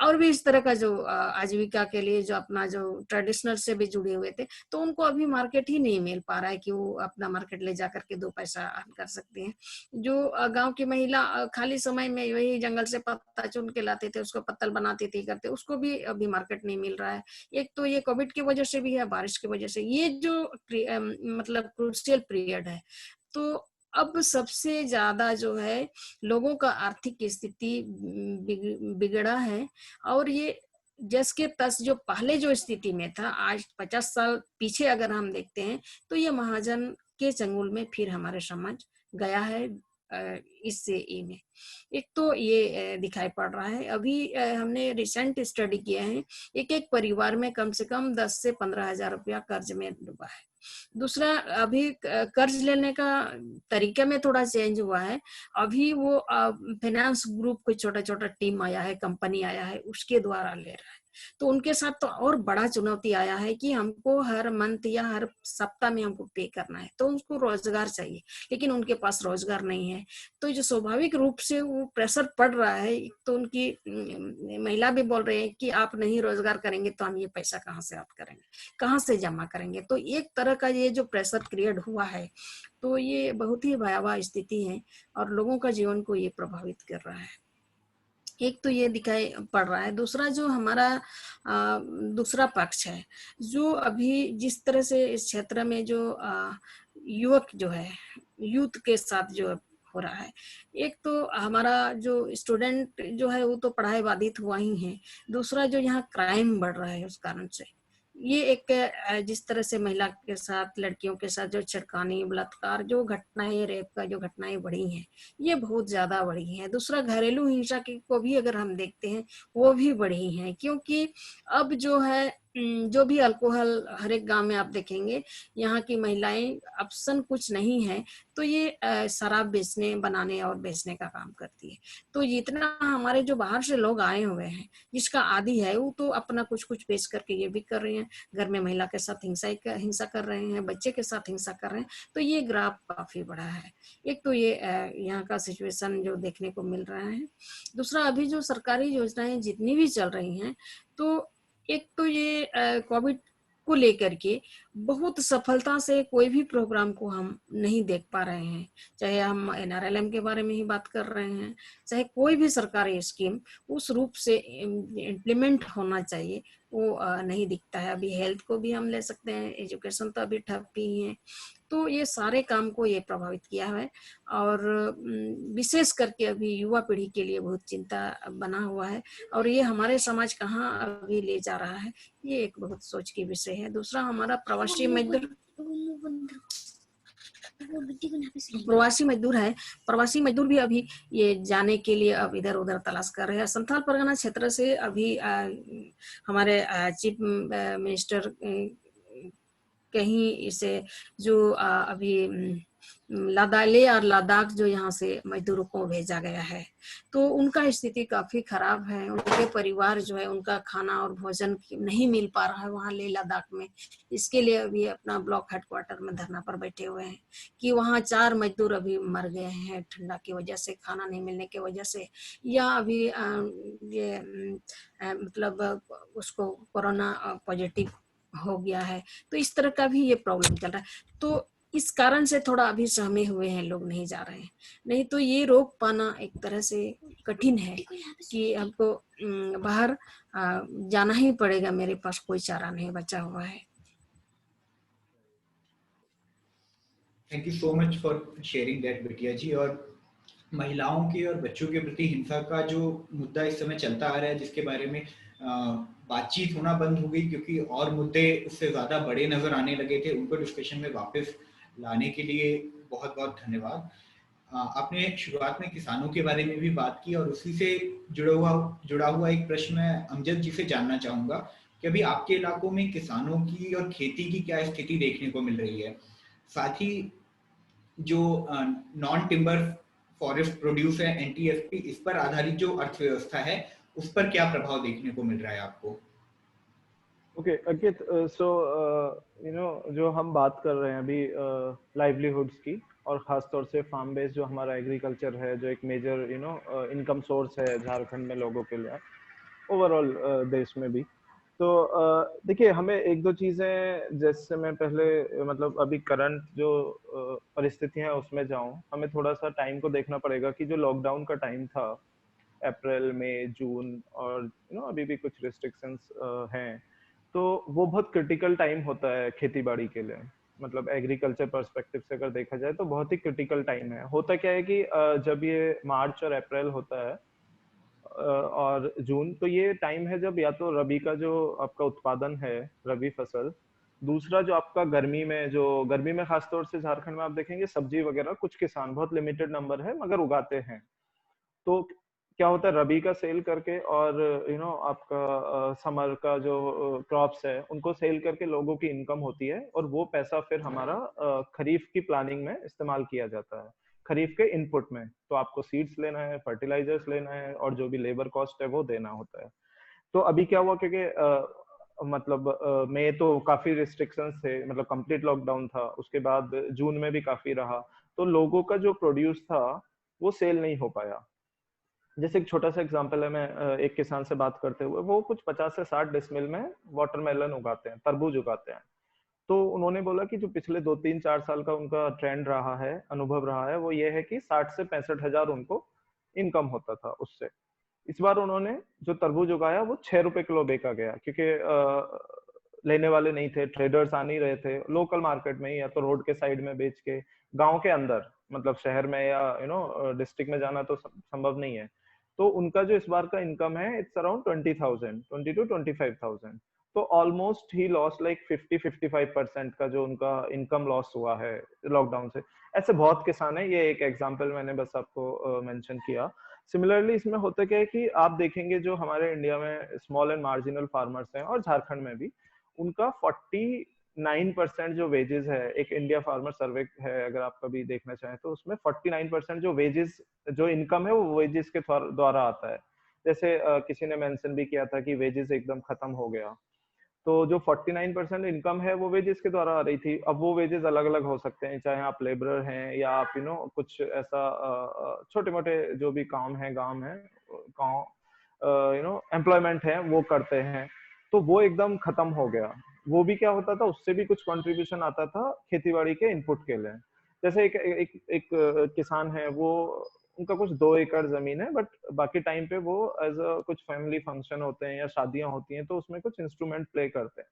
और भी इस तरह का जो आजीविका के लिए जो अपना जो ट्रेडिशनल से भी जुड़े हुए थे, तो उनको अभी मार्केट ही नहीं मिल पा रहा है कि वो अपना मार्केट ले जा करके दो पैसा अर्न कर सकते हैं। जो गांव की महिला खाली समय में वही जंगल से पत्ता चुन के लाते थे, उसको पत्तल बनाती थी, करते, उसको भी अभी मार्केट नहीं मिल रहा है। एक तो ये कोविड की वजह से भी है, बारिश की वजह से, ये जो मतलब क्रूशियल पीरियड है। तो अब सबसे ज्यादा जो है लोगों का आर्थिक स्थिति बिगड़ा है। और ये जस के तस जो पहले जो स्थिति में था, आज 50 साल पीछे अगर हम देखते हैं, तो ये महाजन के चंगुल में फिर हमारे समाज गया है इससे में। एक तो ये दिखाई पड़ रहा है। अभी हमने रिसेंट स्टडी किया है, एक एक परिवार में कम से कम 10 से 15 हजार रुपया कर्ज में डूबा है। दूसरा, अभी कर्ज लेने का तरीके में थोड़ा चेंज हुआ है। अभी वो फाइनेंस ग्रुप कोई छोटा छोटा टीम आया है, कंपनी आया है, उसके द्वारा ले रहा है। तो उनके साथ तो और बड़ा चुनौती आया है कि हमको हर मंथ या हर सप्ताह में हमको पे करना है, तो उनको रोजगार चाहिए, लेकिन उनके पास रोजगार नहीं है। तो जो स्वाभाविक रूप से वो प्रेशर पड़ रहा है, तो उनकी महिला भी बोल रहे हैं कि आप नहीं रोजगार करेंगे तो हम ये पैसा कहाँ से आप करेंगे, कहाँ से जमा करेंगे। तो एक तरह का ये जो प्रेशर क्रिएट हुआ है, तो ये बहुत ही भयावह स्थिति है और लोगों का जीवन को ये प्रभावित कर रहा है। एक तो ये दिखाई पड़ रहा है। दूसरा जो हमारा दूसरा पक्ष है, जो अभी जिस तरह से इस क्षेत्र में जो युवक जो है, यूथ के साथ जो हो रहा है, एक तो हमारा जो स्टूडेंट जो है वो तो पढ़ाई बाधित हुआ ही है। दूसरा जो यहाँ क्राइम बढ़ रहा है उस कारण से, ये एक जिस तरह से महिला के साथ, लड़कियों के साथ जो छेड़खानी, बलात्कार, जो घटनाएं, रेप का जो घटनाएं बढ़ी हैं, ये बहुत ज्यादा बढ़ी हैं। दूसरा, घरेलू हिंसा को भी अगर हम देखते हैं, वो भी बढ़ी हैं। क्योंकि अब जो है जो भी अल्कोहल हर एक गांव में आप देखेंगे, यहाँ की महिलाएं ऑप्शन कुछ नहीं है तो ये शराब बेचने, बनाने और बेचने का काम करती है। तो जितना हमारे जो बाहर से लोग आए हुए हैं, जिसका आदी है, वो तो अपना कुछ कुछ बेच करके ये भी कर रहे हैं, घर में महिला के साथ हिंसा कर रहे हैं, बच्चे के साथ हिंसा कर रहे हैं। तो ये ग्राफ काफी बड़ा है। एक तो ये यहाँ का सिचुएशन जो देखने को मिल रहा है। दूसरा, अभी जो सरकारी योजनाएं जितनी भी चल रही हैं, तो एक तो ये कोविड को लेकर के बहुत सफलता से कोई भी प्रोग्राम को हम नहीं देख पा रहे हैं। चाहे हम NRLM के बारे में ही बात कर रहे हैं, चाहे कोई भी सरकारी स्कीम उस रूप से इम्प्लीमेंट होना चाहिए, वो नहीं दिखता है। अभी हेल्थ को भी हम ले सकते हैं, एजुकेशन तो अभी ठप ही है। तो ये सारे काम को ये प्रभावित किया है और विशेष करके अभी युवा पीढ़ी के लिए बहुत चिंता बना हुआ है और ये हमारे समाज कहाँ अभी ले जा रहा है, ये एक बहुत सोच की विषय है। दूसरा हमारा प्रवासी मजदूर है। प्रवासी मजदूर भी अभी ये जाने के लिए अब इधर उधर तलाश कर रहे हैं। संथाल परगना क्षेत्र से अभी हमारे चीफ मिनिस्टर कहीं इसे जो अभी लेह और लद्दाख जो यहाँ से मजदूरों को भेजा गया है, तो उनका स्थिति काफी खराब है। उनके परिवार जो है उनका खाना और भोजन नहीं मिल पा रहा है वहाँ लेह लद्दाख में। इसके लिए अभी अपना ब्लॉक हेडक्वार्टर में धरना पर बैठे हुए हैं कि वहाँ 4 मजदूर अभी मर गए हैं ठंडा की वजह से, खाना नहीं मिलने की वजह से, या अभी ये मतलब उसको कोरोना पॉजिटिव हो गया है। तो इस तरह का भी ये प्रॉब्लम चल रहा है। तो इस कारण से थोड़ा अभी सहमे हुए हैं, लोग नहीं जा रहे हैं। नहीं तो ये रोक पाना एक तरह से कठिन है कि हमको बाहर जाना ही पड़ेगा, मेरे पास कोई चारा नहीं बचा हुआ है। Thank you so much for sharing that बिटिया जी। और महिलाओं के और बच्चों के प्रति हिंसा का जो मुद्दा इस समय चलता आ रहा है, जिसके बारे में बातचीत होना बंद हो गई क्योंकि और मुद्दे उससे ज्यादा बड़े नजर आने लगे थे, उनको डिस्कशन में वापस लाने के लिए बहुत बहुत धन्यवाद। आपने शुरुआत में किसानों के बारे में भी बात की और उसी से जुड़ा हुआ एक प्रश्न मैं अमजद जी से जानना चाहूंगा कि अभी आपके इलाकों में किसानों की और खेती की क्या स्थिति देखने को मिल रही है। साथ ही जो नॉन टिम्बर फॉरेस्ट प्रोड्यूस है NTFP, इस पर आधारित जो अर्थव्यवस्था है उस पर क्या प्रभाव देखने को मिल रहा है आपको? ओके अंकित, सो जो हम बात कर रहे हैं अभी लाइवलीहुड्स की, और खास तौर से फार्म बेस्ड जो हमारा एग्रीकल्चर है, जो एक मेजर इनकम सोर्स है झारखंड में लोगों के लिए, ओवरऑल देश में भी। तो देखिए, हमें एक दो चीजें, जैसे मैं पहले मतलब अभी करंट जो परिस्थितियां हैं उसमें जाऊं, हमें थोड़ा सा टाइम को देखना पड़ेगा कि जो लॉकडाउन का टाइम था अप्रैल मई जून, और अभी भी कुछ रिस्ट्रिक्शंस हैं, तो वो बहुत क्रिटिकल टाइम होता है खेती बाड़ी के लिए। मतलब एग्रीकल्चर पर्सपेक्टिव से अगर देखा जाए तो बहुत ही क्रिटिकल टाइम है। होता क्या है कि जब ये मार्च और अप्रैल होता है और जून, तो ये टाइम है जब या तो रबी का जो आपका उत्पादन है, रबी फसल, दूसरा जो आपका गर्मी में खासतौर से झारखंड में आप देखेंगे सब्जी वगैरह कुछ किसान, बहुत लिमिटेड नंबर है मगर उगाते हैं। तो क्या होता है, रबी का सेल करके और आपका समर का जो क्रॉप्स है उनको सेल करके लोगों की इनकम होती है, और वो पैसा फिर हमारा खरीफ की प्लानिंग में इस्तेमाल किया जाता है, खरीफ के इनपुट में। तो आपको सीड्स लेना है, फर्टिलाइजर्स लेना है, और जो भी लेबर कॉस्ट है वो देना होता है। तो अभी क्या हुआ, क्योंकि मतलब मई तो काफी रिस्ट्रिक्शंस थे, मतलब कंप्लीट लॉकडाउन था, उसके बाद जून में भी काफी रहा, तो लोगों का जो प्रोड्यूस था वो सेल नहीं हो पाया। जैसे एक छोटा सा एग्जांपल है, मैं एक किसान से बात करते हुए, वो कुछ 50 से 60 डिसमिल में वाटरमेलन उगाते हैं, तरबूज उगाते हैं। तो उन्होंने बोला कि जो पिछले 2-3-4 साल का उनका ट्रेंड रहा है, अनुभव रहा है, वो ये है कि 60 से 65 हजार उनको इनकम होता था उससे। इस बार उन्होंने जो तरबूज उगाया वो 6 रुपए किलो बेचा गया, क्योंकि लेने वाले नहीं थे, ट्रेडर्स आ नहीं रहे थे, लोकल मार्केट में ही या तो रोड के साइड में बेच के, गांव के अंदर, मतलब शहर में या डिस्ट्रिक्ट में जाना तो संभव नहीं है। तो उनका जो इस बार का इनकम है, इट्स अराउंड 20 to 25,000। तो ऑलमोस्ट ही लॉस लाइक 50-55% का जो उनका इनकम लॉस हुआ है लॉकडाउन से। ऐसे बहुत किसान है, ये एक एग्जांपल मैंने बस आपको मेंशन किया। सिमिलरली इसमें होता क्या है कि आप देखेंगे जो हमारे इंडिया में स्मॉल एंड मार्जिनल फार्मर्स हैं, और झारखंड में भी, उनका 49% जो वेजेस है, एक इंडिया फार्मर सर्वे है अगर आप कभी देखना चाहें तो, उसमें 49% जो वेजेस, जो इनकम है वो वेजेस के द्वारा आता है। जैसे किसी ने मेंशन भी किया था कि वेजेस एकदम खत्म हो गया, तो जो 49% इनकम है वो वेजेस के द्वारा आ रही थी। अब वो वेजेस अलग अलग हो सकते हैं, चाहे आप लेबरर हैं या आप कुछ ऐसा छोटे मोटे जो भी काम है, एम्प्लॉयमेंट है वो करते हैं, तो वो एकदम खत्म हो गया। वो भी क्या होता था, उससे भी कुछ कंट्रीब्यूशन आता था खेतीबाड़ी के इनपुट के लिए। जैसे एक किसान है, वो उनका कुछ 2 एकड़ जमीन है, बट बाकी टाइम पे वो एज अ कुछ फैमिली फंक्शन होते हैं या शादियां होती हैं तो उसमें कुछ इंस्ट्रूमेंट प्ले करते हैं।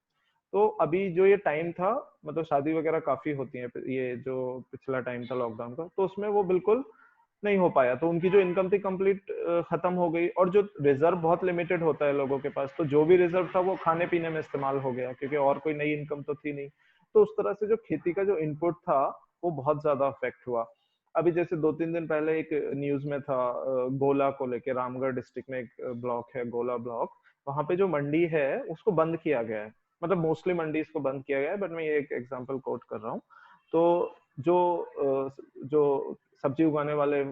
तो अभी जो ये टाइम था, मतलब शादी वगैरह काफी होती है, ये जो पिछला टाइम था लॉकडाउन का, तो उसमें वो बिल्कुल नहीं हो पाया। तो उनकी जो इनकम थी कंप्लीट खत्म हो गई, और जो रिजर्व बहुत लिमिटेड होता है लोगों के पास, तो जो भी रिजर्व था वो खाने पीने में इस्तेमाल हो गया, क्योंकि और कोई नई इनकम तो थी नहीं। तो उस तरह से जो खेती का जो इनपुट था वो बहुत ज्यादा अफेक्ट हुआ। अभी जैसे 2-3 दिन पहले एक न्यूज में था, गोला को लेके, रामगढ़ डिस्ट्रिक्ट में एक ब्लॉक है गोला ब्लॉक, वहां पे जो मंडी है उसको बंद किया गया है। मतलब मोस्टली मंडी इसको बंद किया गया है, बट मैं ये एक एग्जांपल कोट कर रहा हूँ। तो जो जो सब्जी उगाने वाले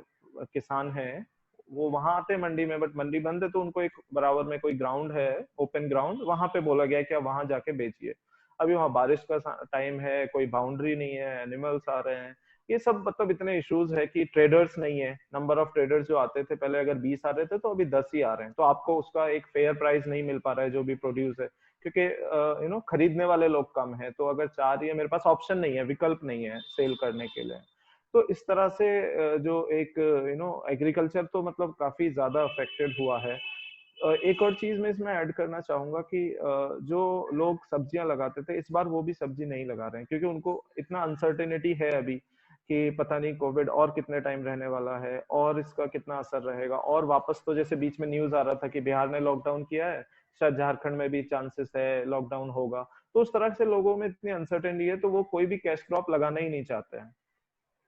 किसान हैं वो वहां आते हैं मंडी में, बट मंडी बंद है, तो उनको एक बराबर में कोई ग्राउंड है, ओपन ग्राउंड, वहां पे बोला गया कि आप वहां जाके बेचिए। अभी वहां बारिश का टाइम है, कोई बाउंड्री नहीं है, एनिमल्स आ रहे हैं, ये सब मतलब इतने इश्यूज है कि ट्रेडर्स नहीं है। नंबर ऑफ ट्रेडर्स जो आते थे पहले, अगर 20 आ रहे थे तो अभी 10 ही आ रहे हैं, तो आपको उसका एक फेयर प्राइस नहीं मिल पा रहा है जो भी प्रोड्यूस है, क्योंकि खरीदने वाले लोग कम है। तो अगर चाह रही है, मेरे पास ऑप्शन नहीं है, विकल्प नहीं है सेल करने के लिए। तो इस तरह से जो एक एग्रीकल्चर तो मतलब काफी ज्यादा अफेक्टेड हुआ है। एक और चीज मैं इसमें ऐड करना चाहूंगा कि जो लोग सब्जियां लगाते थे, इस बार वो भी सब्जी नहीं लगा रहे हैं, क्योंकि उनको इतना अनसर्टेनिटी है अभी कि पता नहीं कोविड और कितने टाइम रहने वाला है, और इसका कितना असर रहेगा। और वापस तो जैसे बीच में न्यूज आ रहा था कि बिहार ने लॉकडाउन किया है, शायद झारखंड में भी चांसेस है लॉकडाउन होगा। तो उस तरह से लोगों में इतनी अनसर्टेनिटी है, तो वो कोई भी कैश क्रॉप लगाना ही नहीं चाहते हैं।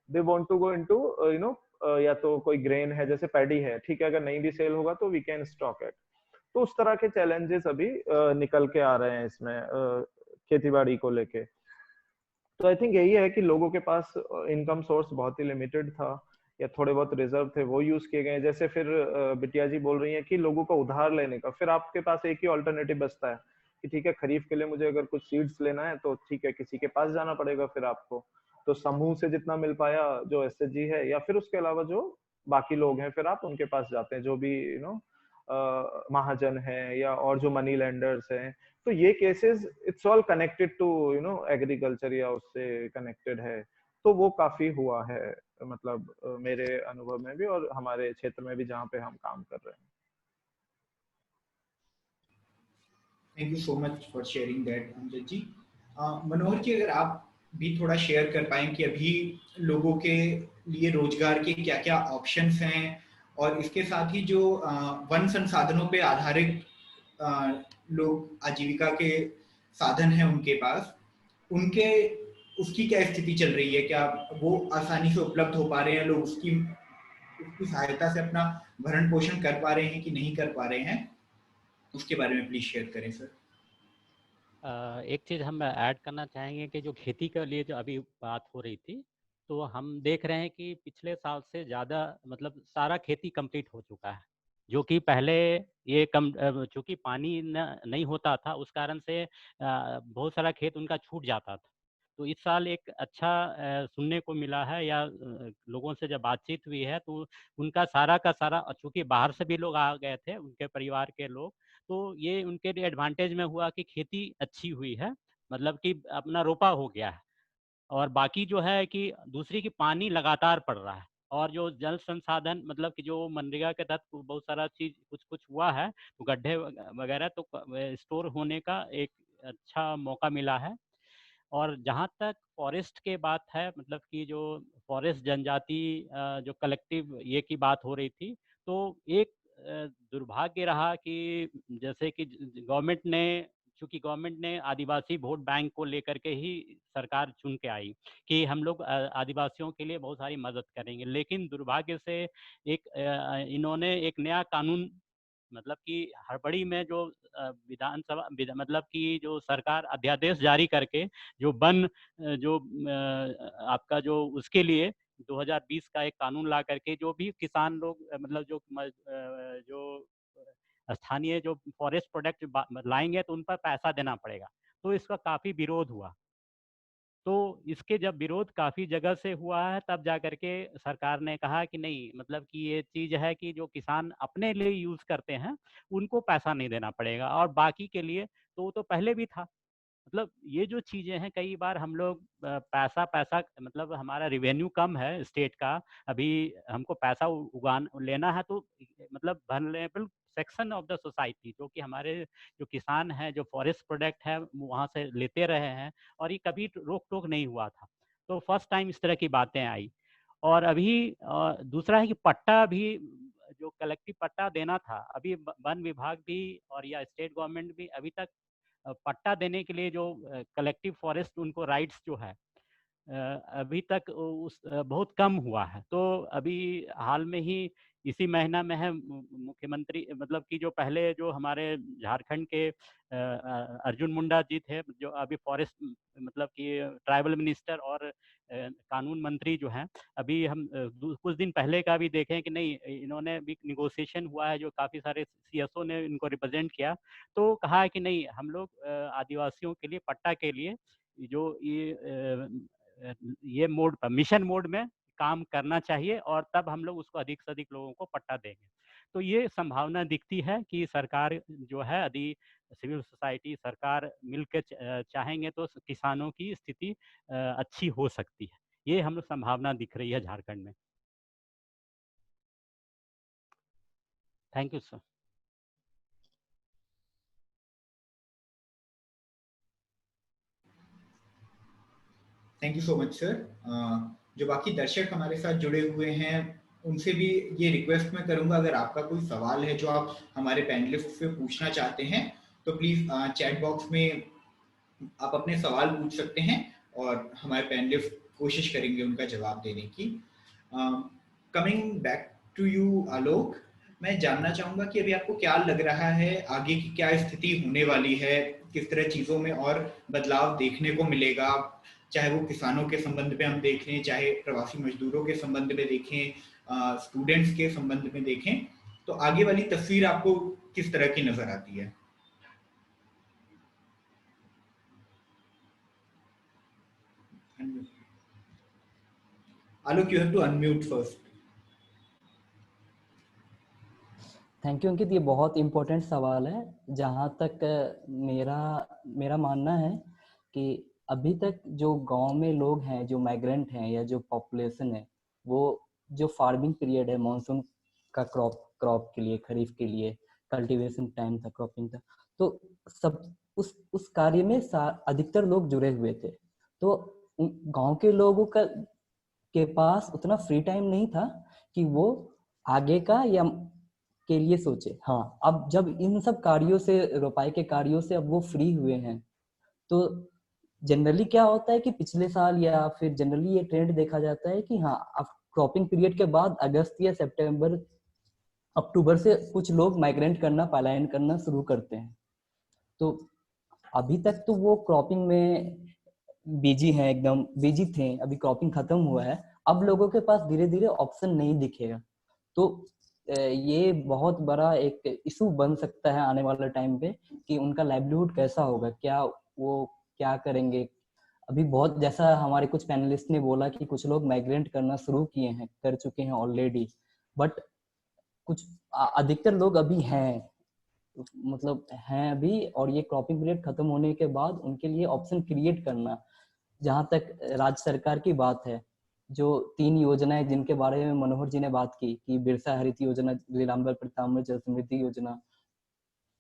They want to go into या तो कोई ग्रेन है, जैसे पैडी है, ठीक है, अगर नहीं भी सेल होगा तो वी कैन स्टॉक इट। तो उस तरह के चैलेंजेस अभी निकल के आ रहे हैं इसमें खेती बाड़ी को लेके। तो आई थिंक यही है कि लोगों के पास इनकम सोर्स बहुत ही लिमिटेड था, या थोड़े बहुत रिजर्व थे वो यूज किए गए। जैसे फिर बिटिया जी बोल रही हैं कि लोगों को उधार लेने का, फिर आपके पास एक ही ऑल्टरनेटिव बचता है कि ठीक है, खरीफ के लिए मुझे अगर कुछ सीड्स लेना है तो ठीक है, किसी के पास जाना पड़ेगा फिर आपको। तो समूह से जितना मिल पाया, जो एसएचजी है, या फिर उसके अलावा जो बाकी लोग हैं, फिर आप उनके पास जाते हैं, जो भी महाजन है या और जो मनी लेंडर्स हैं। तो ये cases it's all connected to agriculture, या उससे कनेक्टेड है। तो वो काफी हुआ है, मतलब मेरे अनुभव में भी और हमारे क्षेत्र में भी जहाँ पे हम काम कर रहे हैं। Thank you so much for sharing that Amjad ji. Manohar ji, अगर आप भी थोड़ा शेयर कर पाएं कि अभी लोगों के लिए रोजगार के क्या क्या ऑप्शंस हैं, और इसके साथ ही जो वन संसाधनों पे आधारित लोग आजीविका के साधन हैं उनके पास, उनके उसकी क्या स्थिति चल रही है? क्या वो आसानी से उपलब्ध हो पा रहे हैं? लोग उसकी उसकी सहायता से अपना भरण पोषण कर पा रहे हैं कि नहीं कर पा रहे हैं? उसके बारे में प्लीज शेयर करें सर। एक चीज़ हम ऐड करना चाहेंगे कि जो खेती के लिए जो अभी बात हो रही थी, तो हम देख रहे हैं कि पिछले साल से ज़्यादा मतलब सारा खेती कंप्लीट हो चुका है, जो कि पहले ये चूँकि पानी नहीं होता था, उस कारण से बहुत सारा खेत उनका छूट जाता था। तो इस साल एक अच्छा सुनने को मिला है, या लोगों से जब बातचीत हुई है तो उनका सारा का सारा, चूँकि बाहर से भी लोग आ गए थे, उनके परिवार के लोग, तो ये उनके लिए एडवांटेज में हुआ कि खेती अच्छी हुई है, मतलब कि अपना रोपा हो गया है। और बाकी जो है कि दूसरी की पानी लगातार पड़ रहा है, और जो जल संसाधन मतलब कि जो मनरेगा के तहत बहुत सारा चीज़ कुछ हुआ है, तो गड्ढे वगैरह तो स्टोर होने का एक अच्छा मौका मिला है। और जहाँ तक फॉरेस्ट के बात है, मतलब कि जो फॉरेस्ट जनजाति जो कलेक्टिव ये की बात हो रही थी, तो एक दुर्भाग्य रहा कि जैसे कि गवर्नमेंट ने, चूंकि गवर्नमेंट ने आदिवासी वोट बैंक को लेकर के ही सरकार चुन के आई कि हम लोग आदिवासियों के लिए बहुत सारी मदद करेंगे, लेकिन दुर्भाग्य से एक इन्होंने एक नया कानून, मतलब कि हड़बड़ी में जो विधानसभा मतलब कि जो सरकार अध्यादेश जारी करके जो जो आपका जो उसके लिए 2020 का एक कानून ला करके, जो भी किसान लोग मतलब जो स्थानीय जो फॉरेस्ट प्रोडक्ट लाएंगे तो उन पर पैसा देना पड़ेगा, तो इसका काफ़ी विरोध हुआ। तो इसके जब विरोध काफ़ी जगह से हुआ है, तब जा करके सरकार ने कहा कि नहीं, मतलब कि ये चीज़ है कि जो किसान अपने लिए यूज़ करते हैं उनको पैसा नहीं देना पड़ेगा, और बाकी के लिए तो वो तो पहले भी था। मतलब ये जो चीजें हैं, कई बार हम लोग पैसा पैसा मतलब हमारा रिवेन्यू कम है स्टेट का, अभी हमको पैसा उगान लेना है, तो मतलब vulnerable section of the society जो कि हमारे जो किसान हैं, जो फॉरेस्ट प्रोडक्ट है वहाँ से लेते रहे हैं, और ये कभी रोक टोक नहीं हुआ था। तो फर्स्ट टाइम इस तरह की बातें आई। और अभी दूसरा है कि पट्टा भी, जो कलेक्टिव पट्टा देना था, अभी वन विभाग भी और या स्टेट गवर्नमेंट भी अभी तक पट्टा देने के लिए जो कलेक्टिव फॉरेस्ट उनको राइट्स जो है अभी तक उस बहुत कम हुआ है। तो अभी हाल में ही इसी महीना में है मुख्यमंत्री, मतलब कि जो पहले जो हमारे झारखंड के अर्जुन मुंडा जी थे, जो अभी फॉरेस्ट मतलब कि ट्राइबल मिनिस्टर और कानून मंत्री जो हैं, अभी हम कुछ दिन पहले का भी देखें कि नहीं, इन्होंने भी निगोशिएशन हुआ है, जो काफ़ी सारे सीएसओ ने इनको रिप्रेजेंट किया, तो कहा है कि नहीं, हम लोग आदिवासियों के लिए पट्टा के लिए जो ये मोड पर मिशन मोड में काम करना चाहिए, और तब हम लोग उसको अधिक से अधिक लोगों को पट्टा देंगे। तो ये संभावना दिखती है कि सरकार जो है, यदि सिविल सोसाइटी सरकार मिलकर चाहेंगे तो किसानों की स्थिति अच्छी हो सकती है। ये हम लोग संभावना दिख रही है झारखंड में। Thank you sir. Thank you so much sir. जो बाकी दर्शक हमारे साथ जुड़े हुए हैं, उनसे भी ये रिक्वेस्ट मैं करूंगा, अगर आपका कोई सवाल है जो आप हमारे पैनलिस्ट से पूछना चाहते हैं, तो प्लीज चैट बॉक्स में आप अपने सवाल पूछ सकते हैं और हमारे पैनलिस्ट कोशिश करेंगे उनका जवाब देने की। कमिंग बैक टू यू आलोक, मैं जानना चाहूंगा कि अभी आपको क्या लग रहा है, आगे की क्या स्थिति होने वाली है, किस तरह चीजों में और बदलाव देखने को मिलेगा, चाहे वो किसानों के संबंध में हम देखें, चाहे प्रवासी मजदूरों के संबंध में देखें, स्टूडेंट्स के संबंध में देखें, तो आगे वाली तस्वीर आपको किस तरह की नजर आती है? Alok, you have to unmute first. Thank you Ankit, ये बहुत इम्पोर्टेंट सवाल है। जहाँ तक मेरा मानना है कि अभी तक जो गांव में लोग हैं, जो माइग्रेंट हैं या जो पॉपुलेशन है, वो जो फार्मिंग पीरियड है मानसून का क्रॉप के लिए, खरीफ के लिए कल्टीवेशन टाइम था, क्रॉपिंग था, तो सब उस कार्य में अधिकतर लोग जुड़े हुए थे। तो गांव के लोगों के पास उतना फ्री टाइम नहीं था कि वो आगे का या के लिए सोचे। हाँ, अब जब इन सब कार्यों से, रोपाई के कार्यों से अब वो फ्री हुए हैं, तो जनरली क्या होता है कि पिछले साल या फिर जनरली ये ट्रेंड देखा जाता है कि हाँ, अब क्रॉपिंग पीरियड के बाद अगस्त या सितंबर अक्टूबर से कुछ लोग माइग्रेंट करना, पलायन करना शुरू करते हैं। तो अभी तक तो वो क्रॉपिंग में बिजी हैं, एकदम बिजी थे, अभी क्रॉपिंग खत्म हुआ है, अब लोगों के पास धीरे धीरे ऑप्शन नहीं दिखेगा। तो ये बहुत बड़ा एक इशू बन सकता है आने वाले टाइम पे कि उनका लाइवलीहुड कैसा होगा, क्या वो क्या करेंगे। अभी बहुत, जैसा हमारे कुछ पैनलिस्ट ने बोला कि कुछ लोग माइग्रेंट करना शुरू किए हैं, कर चुके हैं ऑलरेडी, बट कुछ अधिकतर लोग अभी हैं, मतलब हैं अभी, और ये क्रॉपिंग पीरियड खत्म होने के बाद उनके लिए ऑप्शन क्रिएट करना। जहाँ तक राज्य सरकार की बात है, जो 3 योजनाएं जिनके बारे में मनोहर जी ने बात की कि बिरसा हरित योजना, नीलांबर प्रताम्र जल समृद्धि योजना,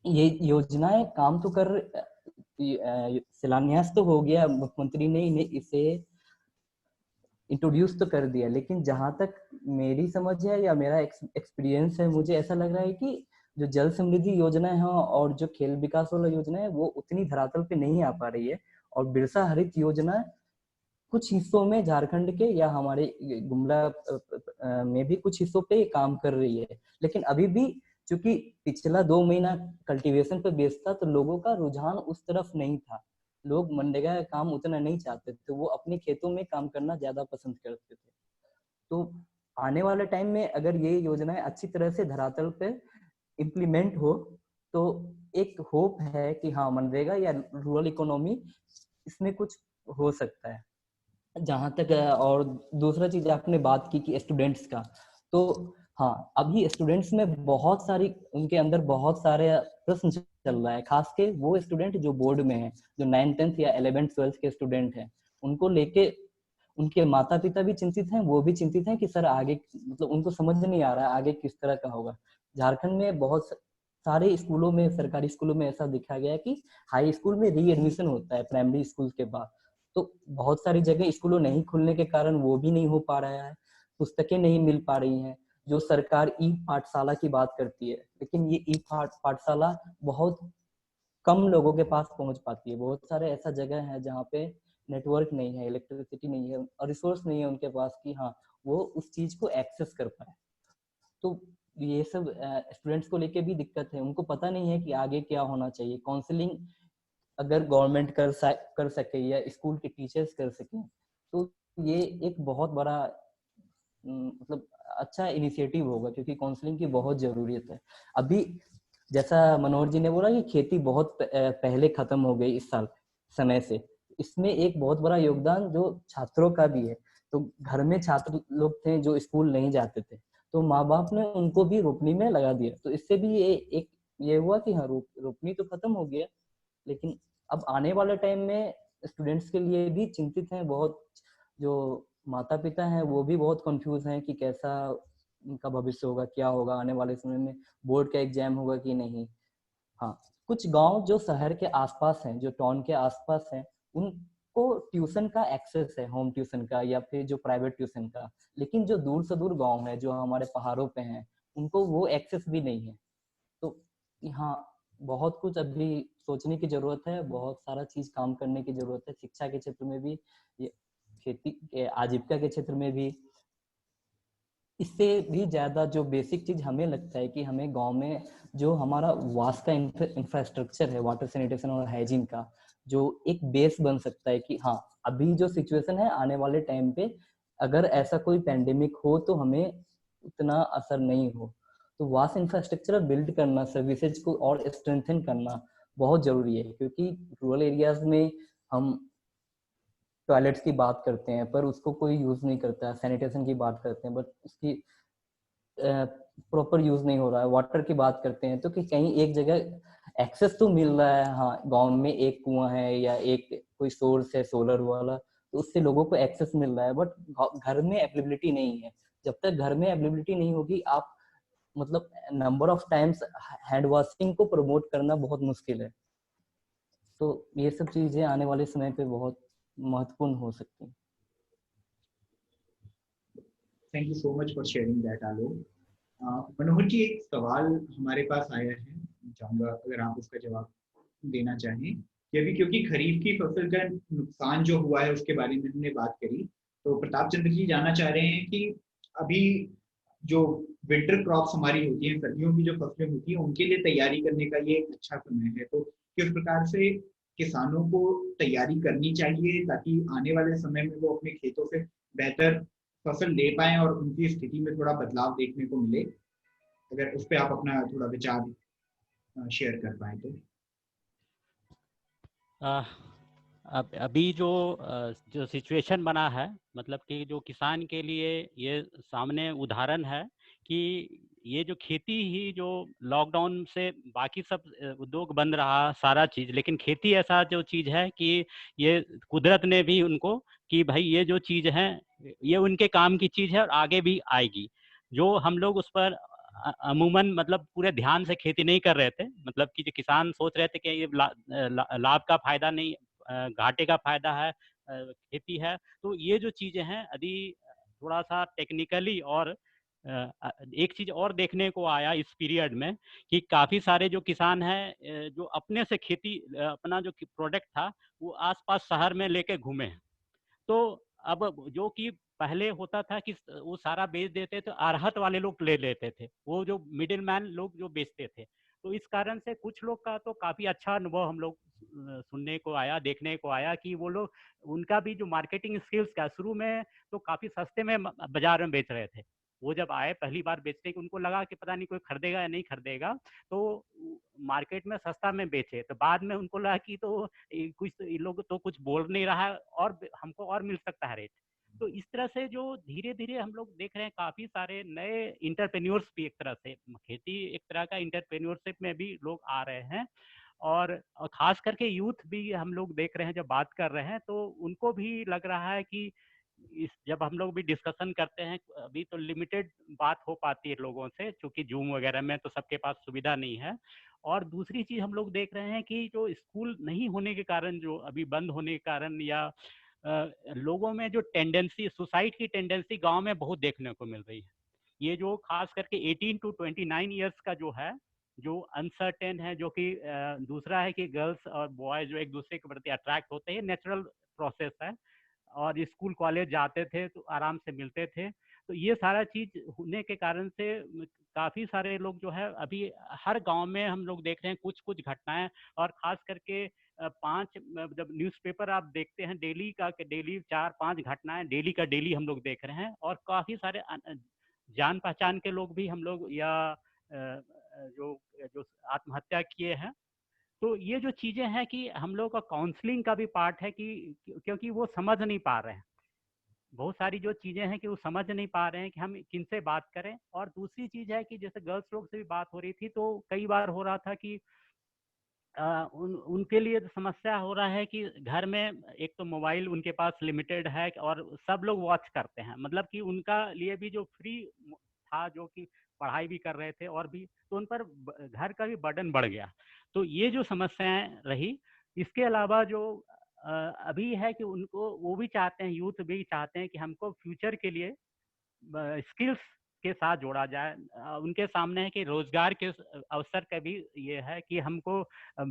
ये योजनाएं काम तो कर, शिलान्यास तो हो गया, मुख्यमंत्री ने इसे इंट्रोड्यूस तो कर दिया, लेकिन जहां तक मेरी समझ है या मेरा एक्सपीरियंस है, मुझे ऐसा लग रहा है कि जो जल समृद्धि योजना है और जो खेल विकास वाला योजना है, वो उतनी धरातल पे नहीं आ पा रही है। और बिरसा हरित योजना कुछ हिस्सों में झारखंड के या हमारे गुमला में भी कुछ हिस्सों पे काम कर रही है, लेकिन अभी भी चूंकि पिछला 2 महीना कल्टीवेशन पे बेस्ड था, तो लोगों का रुझान उस तरफ नहीं था, लोग मनरेगा का काम उतना नहीं चाहते थे, वो अपने खेतों में काम करना ज्यादा पसंद करते थे। तो आने वाले टाइम में अगर ये योजनाएं अच्छी तरह से धरातल पे इम्प्लीमेंट हो, तो एक होप है कि हाँ, मनरेगा या रूरल इकोनॉमी इसमें कुछ हो सकता है। जहाँ तक और दूसरा चीज आपने बात की कि स्टूडेंट्स का, तो हाँ, अभी स्टूडेंट्स में बहुत सारी, उनके अंदर बहुत सारे प्रश्न चल रहा है, खास के वो स्टूडेंट जो बोर्ड में है, जो 9th 10th या 11th 12th के स्टूडेंट हैं, उनको लेके उनके माता पिता भी चिंतित हैं, वो भी चिंतित हैं कि सर आगे, मतलब उनको समझ नहीं आ रहा है आगे किस तरह का होगा। झारखंड में बहुत सारे स्कूलों में, सरकारी स्कूलों में ऐसा देखा गया है कि हाई स्कूल में री एडमिशन होता है प्राइमरी स्कूल के बाद, तो बहुत सारी जगह स्कूलों नहीं खुलने के कारण वो भी नहीं हो पा रहा है, पुस्तकें नहीं मिल पा रही हैं। जो सरकार ई पाठशाला की बात करती है, लेकिन ये ई पाठशाला बहुत कम लोगों के पास पहुंच पाती है। बहुत सारे ऐसा जगह है जहाँ पे नेटवर्क नहीं है, इलेक्ट्रिसिटी नहीं है और रिसोर्स नहीं है उनके पास कि हाँ वो उस चीज को एक्सेस कर पाए। तो ये सब स्टूडेंट्स को लेके भी दिक्कत है, उनको पता नहीं है कि आगे क्या होना चाहिए। काउंसलिंग अगर गवर्नमेंट कर सके या स्कूल के टीचर्स कर सके तो ये एक बहुत बड़ा मतलब अच्छा इनिशिएटिव होगा, क्योंकि काउंसलिंग की बहुत जरूरत है। अभी जैसा मनोहर जी ने बोला कि खेती बहुत पहले खत्म हो गई इस साल समय से, इसमें एक बहुत बड़ा योगदान जो छात्रों का भी है। तो घर में छात्र लोग थे जो स्कूल नहीं जाते थे, तो माँ बाप ने उनको भी रोपनी में लगा दिया, तो इससे भी ये हुआ कि हाँ रोपनी तो खत्म हो गया, लेकिन अब आने वाले टाइम में स्टूडेंट्स के लिए भी चिंतित हैं बहुत। जो माता पिता हैं वो भी बहुत कंफ्यूज हैं कि कैसा उनका भविष्य होगा, क्या होगा आने वाले समय में, बोर्ड का एग्जाम होगा कि नहीं। हाँ, कुछ गांव जो शहर के आसपास हैं, जो टाउन के आसपास हैं, उनको ट्यूशन का एक्सेस है, होम ट्यूशन का या फिर जो प्राइवेट ट्यूशन का, लेकिन जो दूर से दूर गांव है, जो हमारे पहाड़ों पे हैं, उनको वो एक्सेस भी नहीं है। तो यहाँ बहुत कुछ अभी सोचने की जरूरत है, बहुत सारा चीज काम करने की जरूरत है, शिक्षा के क्षेत्र में भी, खेती के आजीविका के क्षेत्र में भी। इससे भी ज्यादा जो बेसिक चीज हमें लगता है कि हमें गांव में जो हमारा वास का इंफ्रास्ट्रक्चर है, वाटर सैनिटेशन और हाइजीन का, जो एक बेस बन सकता है कि हाँ अभी जो सिचुएशन है आने वाले टाइम पे अगर ऐसा कोई पैंडेमिक हो तो हमें उतना असर नहीं हो। तो वास इंफ्रास्ट्रक्चर बिल्ड करना, सर्विसेज को और स्ट्रेंथन करना बहुत जरूरी है, क्योंकि रूरल एरियाज में हम टॉयलेट्स की बात करते हैं पर उसको कोई यूज नहीं करता है, सैनिटेशन की बात करते हैं बट उसकी प्रॉपर यूज नहीं हो रहा है, वाटर की बात करते हैं तो कि कहीं एक जगह एक्सेस तो मिल रहा है, हाँ गांव में एक कुआं है या एक कोई सोर्स है सोलर वाला, तो उससे लोगों को एक्सेस मिल रहा है, बट घर में अवेलेबिलिटी नहीं है। जब तक घर में अवेलेबिलिटी नहीं होगी, आप मतलब number of times hand washing को प्रमोट करना बहुत मुश्किल है। तो ये सब चीजें आने वाले समय पे बहुत महत्वपूर्ण हो सकती हैं। Thank you so much for sharing that Alok. Manohar ji, एक सवाल हमारे पास आया है, चाहूंगा अगर आप उसका जवाब देना चाहें कि अभी क्योंकि खरीफ की फसल का नुकसान जो हुआ है उसके बारे में हमने बात करी, तो प्रताप चंद्र जी जानना चाह रहे हैं कि अभी जो विंटर क्रॉप्स हमारी होती हैं, सर्दियों की जो फसलें होती हैं, उनके लिए तैयारी करने का ये एक अच्छा समय है, तो किस प्रकार से किसानों को तैयारी करनी चाहिए ताकि आने वाले समय में वो अपने खेतों से बेहतर फसल ले पाएं और उनकी स्थिति में थोड़ा बदलाव देखने को मिले। अगर उस पर आप अपना थोड़ा विचार शेयर कर पाए तो। अभी जो सिचुएशन बना है, मतलब कि जो किसान के लिए ये सामने उदाहरण है कि ये जो खेती ही जो लॉकडाउन से बाकी सब उद्योग बंद रहा सारा चीज, लेकिन खेती ऐसा जो चीज है कि ये कुदरत ने भी उनको कि भाई ये जो चीज है ये उनके काम की चीज है और आगे भी आएगी। जो हम लोग उस पर अमूमन मतलब पूरे ध्यान से खेती नहीं कर रहे थे, मतलब कि जो किसान सोच रहे थे कि ये लाभ का फायदा नहीं, घाटे का फायदा है, खेती है। तो ये जो चीजें हैं यदि थोड़ा सा टेक्निकली और एक चीज और देखने को आया इस पीरियड में कि काफी सारे जो किसान हैं जो अपने से खेती अपना जो प्रोडक्ट था वो आसपास शहर में लेके घूमे हैं। तो अब जो कि पहले होता था कि वो सारा बेच देते तो अर्हत वाले लोग ले लेते थे, वो जो मिडिल मैन लोग जो बेचते थे। तो इस कारण से कुछ लोग का तो काफी अच्छा अनुभव हम लोग सुनने को आया, देखने को आया कि वो लोग उनका भी जो मार्केटिंग स्किल्स का शुरू में तो काफी सस्ते में बाजार में बेच रहे थे। वो जब आए पहली बार बेचने, उनको लगा कि पता नहीं कोई खरीदेगा या नहीं खरीदेगा, तो मार्केट में सस्ता में बेचे। तो बाद में उनको लगा कि तो कुछ ये लोग तो कुछ बोल नहीं रहा है और हमको और मिल सकता है रेट। तो इस तरह से जो धीरे धीरे हम लोग देख रहे हैं काफी सारे नए इंटरप्रेन्योर्स भी, एक तरह से खेती एक तरह का इंटरप्रेन्योरशिप में भी लोग आ रहे हैं। और खास करके यूथ भी हम लोग देख रहे हैं, जब बात कर रहे हैं तो उनको भी लग रहा है कि इस जब हम लोग भी डिस्कशन करते हैं, अभी तो लिमिटेड बात हो पाती है लोगों से, क्योंकि जूम वगैरह में तो सबके पास सुविधा नहीं है। और दूसरी चीज हम लोग देख रहे हैं कि जो स्कूल नहीं होने के कारण, जो अभी बंद होने के कारण, या लोगों में जो टेंडेंसी, सुसाइड की टेंडेंसी गांव में बहुत देखने को मिल रही है। ये जो खास करके 18 टू 29 ईयर्स का जो है, जो अनसर्टेन है, जो कि दूसरा है कि गर्ल्स और बॉयज जो एक दूसरे के प्रति अट्रैक्ट होते हैं, नेचुरल प्रोसेस है। और स्कूल कॉलेज जाते थे तो आराम से मिलते थे, तो ये सारा चीज होने के कारण से काफी सारे लोग जो है अभी हर गांव में हम लोग देख रहे हैं कुछ कुछ घटनाएं। और खास करके 5 जब न्यूज़पेपर आप देखते हैं डेली का, डेली 4-5 घटनाएं डेली का डेली हम लोग देख रहे हैं। और काफी सारे जान पहचान के लोग भी हम लोग, या जो जो आत्महत्या किए हैं। तो ये जो चीजें हैं कि हम लोग का काउंसलिंग का भी पार्ट है, कि क्योंकि वो समझ नहीं पा रहे हैं, बहुत सारी जो चीजें हैं कि वो समझ नहीं पा रहे हैं कि हम किनसे बात करें। और दूसरी चीज है कि जैसे गर्ल्स लोग से भी बात हो रही थी, तो कई बार हो रहा था कि उनके लिए तो समस्या हो रहा है कि घर में एक तो मोबाइल उनके पास लिमिटेड है, और सब लोग वॉच करते हैं, मतलब कि उनका लिए भी जो फ्री था, जो कि पढ़ाई भी कर रहे थे और भी, तो उन पर घर का भी बर्डन बढ़ गया। तो ये जो समस्याएं रही। इसके अलावा जो अभी है कि उनको, वो भी चाहते हैं, यूथ भी चाहते हैं कि हमको फ्यूचर के लिए स्किल्स के साथ जोड़ा जाए। उनके सामने है कि रोजगार के अवसर का भी ये है कि हमको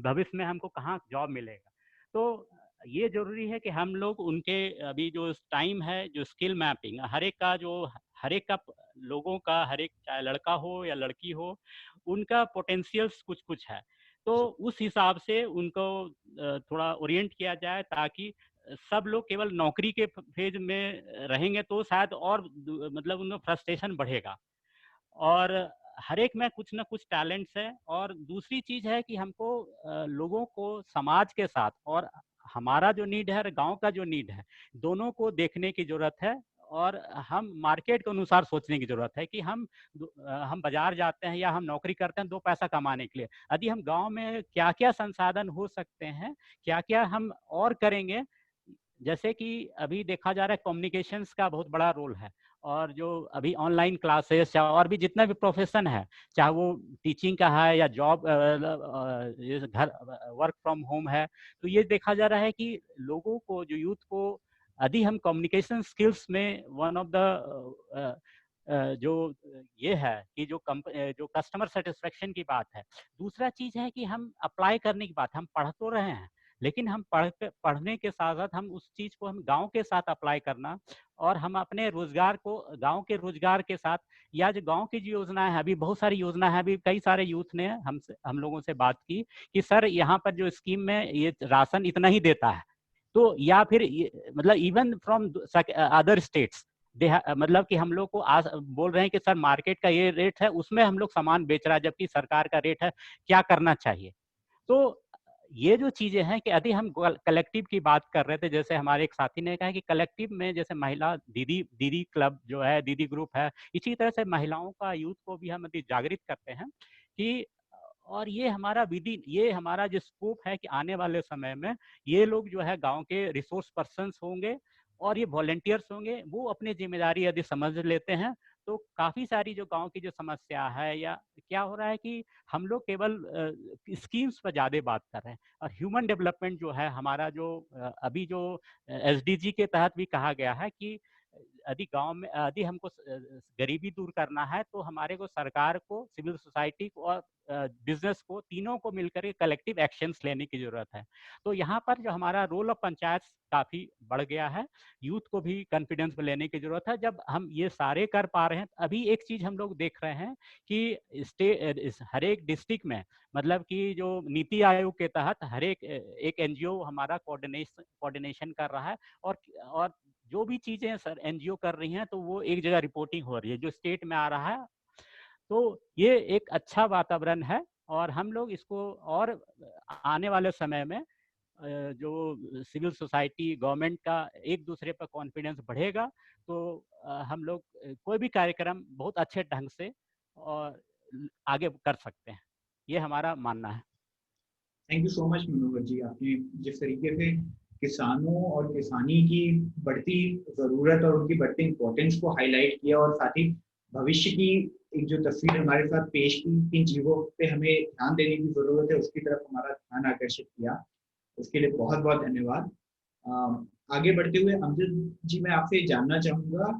भविष्य में हमको कहाँ जॉब मिलेगा। तो ये जरूरी है कि हम लोग उनके अभी जो टाइम है, जो स्किल मैपिंग हर एक का, जो हर एक का लोगों का, हर एक चाहे लड़का हो या लड़की हो, उनका पोटेंशियल्स कुछ कुछ है। तो उस हिसाब से उनको थोड़ा ओरिएंट किया जाए, ताकि सब लोग केवल नौकरी के फेज में रहेंगे तो शायद और मतलब उनमें फ्रस्ट्रेशन बढ़ेगा। और हर एक में कुछ ना कुछ टैलेंट्स है। और दूसरी चीज है कि हमको लोगों को समाज के साथ, और हमारा जो नीड है और गांव का जो नीड है, दोनों को देखने की जरूरत है। और हम मार्केट के अनुसार सोचने की जरूरत है कि हम बाजार जाते हैं या हम नौकरी करते हैं 2 पैसा कमाने के लिए। यदि हम गांव में क्या क्या संसाधन हो सकते हैं, क्या क्या हम और करेंगे, जैसे कि अभी देखा जा रहा है कम्युनिकेशंस का बहुत बड़ा रोल है। और जो अभी ऑनलाइन क्लासेस या और भी जितना भी प्रोफेशन है, चाहे वो टीचिंग का है या जॉब, घर वर्क फ्रॉम होम है, तो ये देखा जा रहा है कि लोगों को, जो यूथ को, यदि हम कम्युनिकेशन स्किल्स में वन ऑफ द जो ये है कि जो कस्टमर सेटिस्फेक्शन की बात है। दूसरा चीज है कि हम अप्लाई करने की बात, हम पढ़ तो रहे हैं, लेकिन हम पढ़ने के साथ साथ हम उस चीज को हम गांव के साथ अप्लाई करना, और हम अपने रोजगार को गांव के रोजगार के साथ, या जो गांव की जो योजनाएं हैं, अभी बहुत सारी योजना है, अभी कई सारे यूथ ने हम लोगों से बात की कि सर यहाँ पर जो स्कीम में ये राशन इतना ही देता है, तो या फिर मतलब इवन फ्रॉम अदर स्टेट्स, मतलब कि हम लोग को बोल रहे हैं कि सर मार्केट का ये रेट है, उसमें हम लोग सामान बेच रहा है, जबकि सरकार का रेट है, क्या करना चाहिए। तो ये जो चीजें हैं कि यदि हम कलेक्टिव की बात कर रहे थे, जैसे हमारे एक साथी ने कहा कि कलेक्टिव में जैसे महिला दीदी क्लब जो है, दीदी ग्रुप है, इसी तरह से महिलाओं का, यूथ को भी हम यदि जागृत करते हैं कि, और ये हमारा विधि, ये हमारा जो स्कोप है कि आने वाले समय में ये लोग जो है गांव के रिसोर्स पर्सन्स होंगे, और ये वॉलेंटियर्स होंगे, वो अपनी जिम्मेदारी यदि समझ लेते हैं, तो काफी सारी जो गांव की जो समस्या है, या क्या हो रहा है कि हम लोग केवल स्कीम्स पर ज्यादा बात कर रहे हैं, और ह्यूमन डेवलपमेंट जो है हमारा, जो अभी जो एसडीजी के तहत भी कहा गया है कि यदि गांव में, यदि हमको गरीबी दूर करना है, तो हमारे को सरकार को, सिविल सोसाइटी को और बिजनेस को, तीनों को मिलकर के कलेक्टिव एक्शंस लेने की जरूरत है। तो यहाँ पर जो हमारा रोल ऑफ पंचायत काफी बढ़ गया है, यूथ को भी कॉन्फिडेंस में लेने की जरूरत है। जब हम ये सारे कर पा रहे हैं, अभी एक चीज हम लोग देख रहे हैं कि हर एक डिस्ट्रिक्ट में, मतलब कि जो नीति आयोग के तहत हर एक एनजीओ हमारा कोऑर्डिनेशन कर रहा है, और जो भी चीजें सर एनजीओ कर रही हैं, तो वो एक जगह रिपोर्टिंग हो रही है, जो स्टेट में आ रहा है। तो ये एक अच्छा वातावरण है, और हम लोग इसको और आने वाले समय में जो सिविल सोसाइटी गवर्नमेंट का एक दूसरे पर कॉन्फिडेंस बढ़ेगा तो हम लोग कोई भी कार्यक्रम बहुत अच्छे ढंग से और आगे कर सकते हैं। ये हमारा मानना है। थैंक यू सो मच मनोहर जी, आपने जिस तरीके से किसानों और किसानी की बढ़ती ज़रूरत और उनकी बढ़ती इम्पोर्टेंस को हाईलाइट किया और साथ ही भविष्य की एक जो तस्वीर हमारे साथ पेश की, किन चीज़ों पे हमें ध्यान देने की ज़रूरत है उसकी तरफ हमारा ध्यान आकर्षित किया, उसके लिए बहुत बहुत धन्यवाद। आगे बढ़ते हुए अमजद जी, मैं आपसे जानना चाहूँगा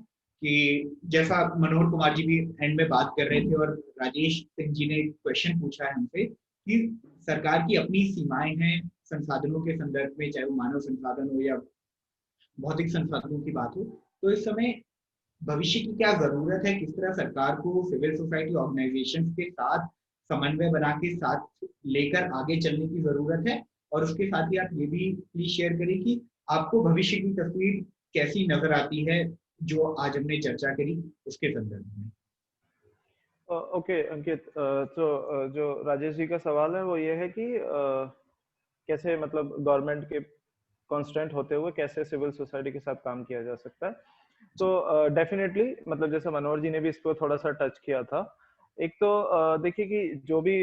कि जैसा मनोहर कुमार जी भी एंड में बात कर रहे थे और राजेश सिंह जी ने एक क्वेश्चन पूछा है हमसे कि सरकार की अपनी सीमाएं हैं संसाधनों के संदर्भ में, चाहे वो मानव संसाधन हो या भौतिक संसाधनों की बात हो, तो इस समय भविष्य की क्या जरूरत है, किस तरह सरकार को सिविल सोसाइटी ऑर्गेनाइजेशंस के साथ समन्वय बना के साथ लेकर आगे चलने की जरूरत है, और उसके साथ ही आप ये भी प्लीज शेयर करें कि आपको भविष्य की तस्वीर कैसी नजर आती है जो आज हमने चर्चा करी उसके संदर्भ में। ओके अंकित, तो जो राजेश जी का सवाल है वो ये है कि कैसे मतलब गवर्नमेंट के कॉन्स्टेंट होते हुए कैसे सिविल सोसाइटी के साथ काम किया जा सकता है। तो डेफिनेटली मतलब जैसे मनोहर जी ने भी इसको थोड़ा सा टच किया था। एक तो देखिए कि जो भी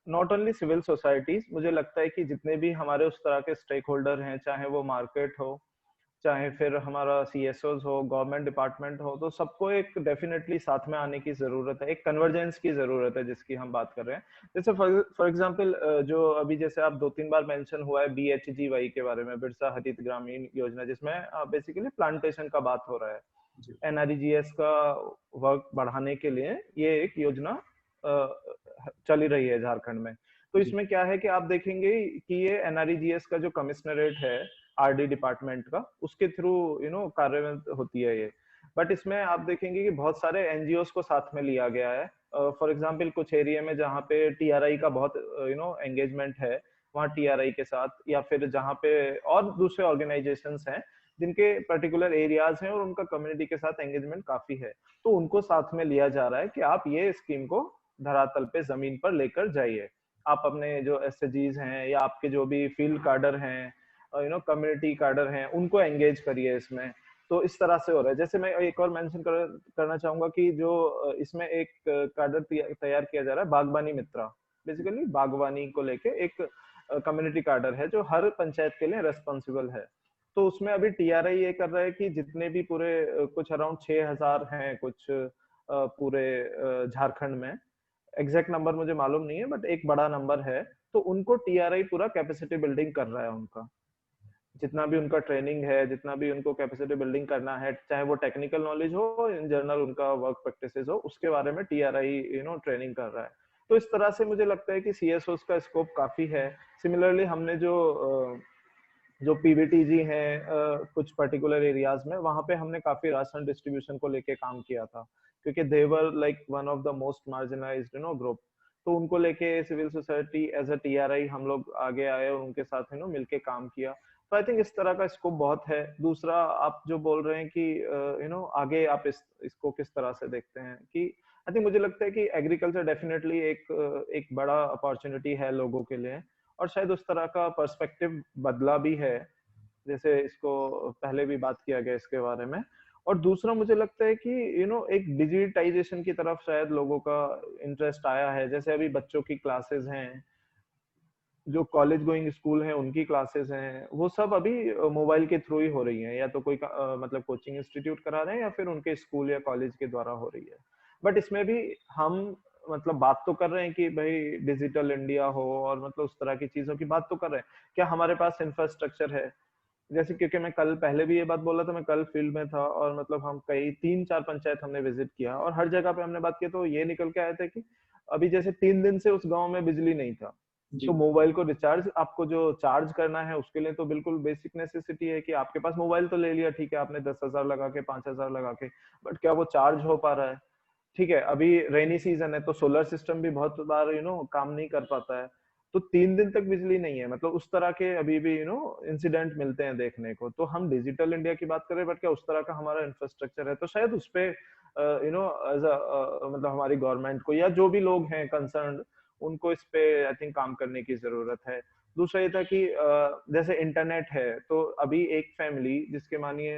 नॉट ओनली सिविल सोसाइटीज, मुझे लगता है कि जितने भी हमारे उस तरह के स्टेक होल्डर हैं, चाहे वो मार्केट हो, चाहे फिर हमारा सीएसओज हो, गवर्नमेंट डिपार्टमेंट हो, तो सबको एक डेफिनेटली साथ में आने की जरूरत है, एक कन्वर्जेंस की जरूरत है जिसकी हम बात कर रहे हैं। जैसे फॉर एग्जांपल जो अभी जैसे आप 2-3 बार मेंशन हुआ है BHGY के बारे में, बिरसा हरित ग्रामीण योजना, जिसमें बेसिकली प्लांटेशन का बात हो रहा है। NREGS का वर्क बढ़ाने के लिए ये एक योजना चली रही है झारखंड में। तो इसमें क्या है कि आप देखेंगे कि ये NREGS का जो कमिश्नरेट है RD डिपार्टमेंट का, उसके थ्रू कार्यान्वित होती है ये। बट इसमें आप देखेंगे कि बहुत सारे NGOs को साथ में लिया गया है। फॉर एग्जांपल कुछ एरिया में जहाँ पे TRI का बहुत एंगेजमेंट है, वहाँ TRI के साथ, या फिर जहाँ पे और दूसरे ऑर्गेनाइजेशंस हैं जिनके पर्टिकुलर एरियाज हैं और उनका कम्युनिटी के साथ एंगेजमेंट काफी है, तो उनको साथ में लिया जा रहा है कि आप ये स्कीम को धरातल पे जमीन पर लेकर जाइए। आप अपने जो SHGs हैं या आपके जो भी फील्ड कार्डर हैं, कम्युनिटी कार्डर हैं, उनको एंगेज करिए इसमें। तो इस तरह से हो रहा है। जैसे मैं एक और मेंशन करना चाहूंगा कि जो इसमें एक कार्डर तैयार किया जा रहा है, बागवानी मित्रा, बेसिकली बागवानी को लेके एक कम्युनिटी कार्डर है जो हर पंचायत के लिए रेस्पॉन्सिबल है। तो उसमें अभी TRI ये कर रहा है कि जितने भी पूरे कुछ अराउंड 6000 हैं कुछ पूरे झारखंड में, एग्जैक्ट नंबर मुझे मालूम नहीं है बट एक बड़ा नंबर है, तो उनको TRI पूरा कैपेसिटी बिल्डिंग कर रहा है। उनका जितना भी उनका ट्रेनिंग है, जितना भी उनको कैपेसिटी बिल्डिंग करना है, चाहे वो टेक्निकल नॉलेज हो, इन जनरल उनका वर्क प्रैक्टिसेस हो, उसके बारे में TRI ट्रेनिंग कर रहा है। तो इस तरह से मुझे लगता है कि CSOs का स्कोप काफी है। सिमिलरली हमने जो PVTG हैं कुछ पर्टिकुलर एरियाज में, वहां पे हमने काफी राशन डिस्ट्रीब्यूशन को लेके काम किया था, क्योंकि they were like one of the most marginalized group. तो उनको लेके civil society as a TRI हम लोग आगे आए और उनके साथ मिलके काम किया। तो आई थिंक इस तरह का स्कोप बहुत है। दूसरा, आप जो बोल रहे हैं कि आगे आप इसको किस तरह से देखते हैं, कि आई थिंक मुझे लगता है कि एग्रीकल्चर डेफिनेटली एक बड़ा अपॉर्चुनिटी है लोगों के लिए, और शायद उस तरह का पर्सपेक्टिव बदला भी है, जैसे इसको पहले भी बात किया गया इसके बारे में। और दूसरा मुझे लगता है कि एक डिजिटाइजेशन की तरफ शायद लोगों का इंटरेस्ट आया है। जैसे अभी बच्चों की क्लासेस हैं, जो कॉलेज गोइंग स्कूल हैं उनकी क्लासेस हैं, वो सब अभी मोबाइल के थ्रू ही हो रही हैं, या तो कोई मतलब कोचिंग इंस्टीट्यूट करा रहे हैं या फिर उनके स्कूल या कॉलेज के द्वारा हो रही है। बट इसमें भी हम मतलब बात तो कर रहे हैं कि भाई डिजिटल इंडिया हो, और मतलब उस तरह की चीजों की बात तो कर रहे हैं, क्या हमारे पास इंफ्रास्ट्रक्चर है? जैसे क्योंकि मैं कल पहले भी ये बात बोला था, मैं कल फील्ड में था और मतलब हम कई 3-4 पंचायत हमने विजिट किया, और हर जगह पे हमने बात की तो ये निकल के आए थे कि अभी जैसे 3 दिन से उस गांव में बिजली नहीं था। तो मोबाइल को रिचार्ज, आपको जो चार्ज करना है उसके लिए तो बिल्कुल बेसिक नेसेसिटी है कि आपके पास मोबाइल तो ले लिया, ठीक है, आपने 10,000 लगा के 5,000 लगा के, बट क्या वो चार्ज हो पा रहा है? ठीक है, अभी रेनी सीजन है तो सोलर सिस्टम भी बहुत बार काम नहीं कर पाता है। तो 3 दिन तक बिजली नहीं है, मतलब उस तरह के अभी भी इंसिडेंट मिलते हैं देखने को। तो हम डिजिटल इंडिया की बात करें, बट क्या उस तरह का हमारा इंफ्रास्ट्रक्चर है? तो शायद उस पे एज अ मतलब हमारी गवर्नमेंट को या जो भी लोग हैं कंसर्न, उनको इस पे आई थिंक काम करने की जरूरत है। दूसरा ये था कि जैसे इंटरनेट है, तो अभी एक फैमिली जिसके मानिए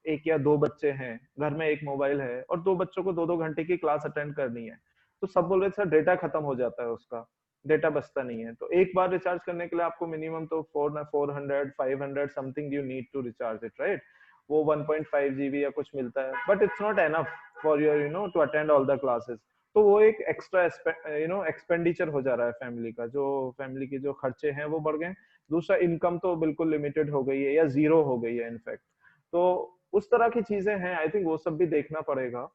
एक या दो बच्चे हैं, घर में एक मोबाइल है और दो बच्चों को 2-2 घंटे की क्लास अटेंड करनी है, तो सब बोल रहे सर डेटा खत्म हो जाता है, उसका डेटा बचता नहीं है। तो एक बार रिचार्ज करने के लिए आपको मिनिमम तो 400 500 something you need to recharge it, right? वो 1.5 GB या कुछ मिलता है, but it's not enough for your to attend all the classes. तो वो एक एक्स्ट्रा एक्सपेंडिचर हो जा रहा है फैमिली का, जो फैमिली के जो खर्चे हैं वो बढ़ गए। दूसरा, इनकम तो बिल्कुल लिमिटेड हो गई है या जीरो हो गई है इनफैक्ट। तो उस तरह की चीजें हैं, आई थिंक वो सब भी देखना पड़ेगा।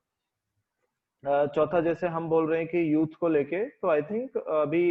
चौथा, जैसे हम बोल रहे हैं कि यूथ को लेके, तो आई थिंक अभी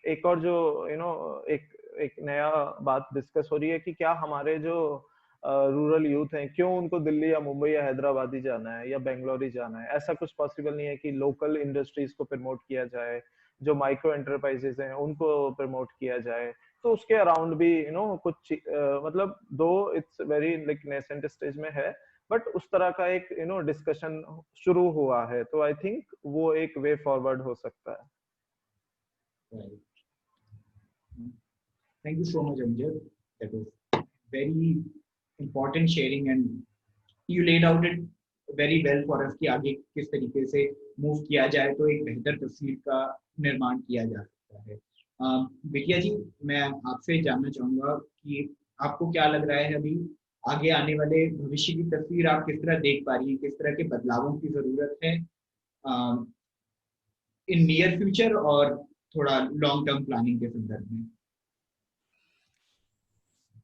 एक और जो एक नया बात डिस्कस हो रही है कि क्या हमारे जो रूरल यूथ हैं, क्यों उनको दिल्ली या मुंबई या हैदराबाद ही जाना है या बेंगलोर ही जाना है? ऐसा कुछ पॉसिबल नहीं है कि लोकल इंडस्ट्रीज को प्रमोट किया जाए, जो माइक्रो एंटरप्राइजेस हैं उनको प्रमोट किया जाए? तो उसके अराउंड भी कुछ मतलब दो it's very like nascent stage में है, बट उस तरह का एक डिस्कशन शुरू हुआ है, तो आई थिंक वो एक वे फॉरवर्ड हो सकता है। Thank you so much, Amjad. That was very important sharing and you laid out it very well for us कि आगे किस तरीके से मूव किया जाए तो एक बेहतर तस्वीर का निर्माण किया जा सकता है। बिटिया जी, मैं आपसे जानना चाहूंगा कि आपको क्या लग रहा है अभी आगे आने वाले भविष्य की तस्वीर आप किस तरह देख पा रही हैं, किस तरह के बदलावों की जरूरत है इन नियर फ्यूचर और थोड़ा लॉन्ग टर्म प्लानिंग के संदर्भ में?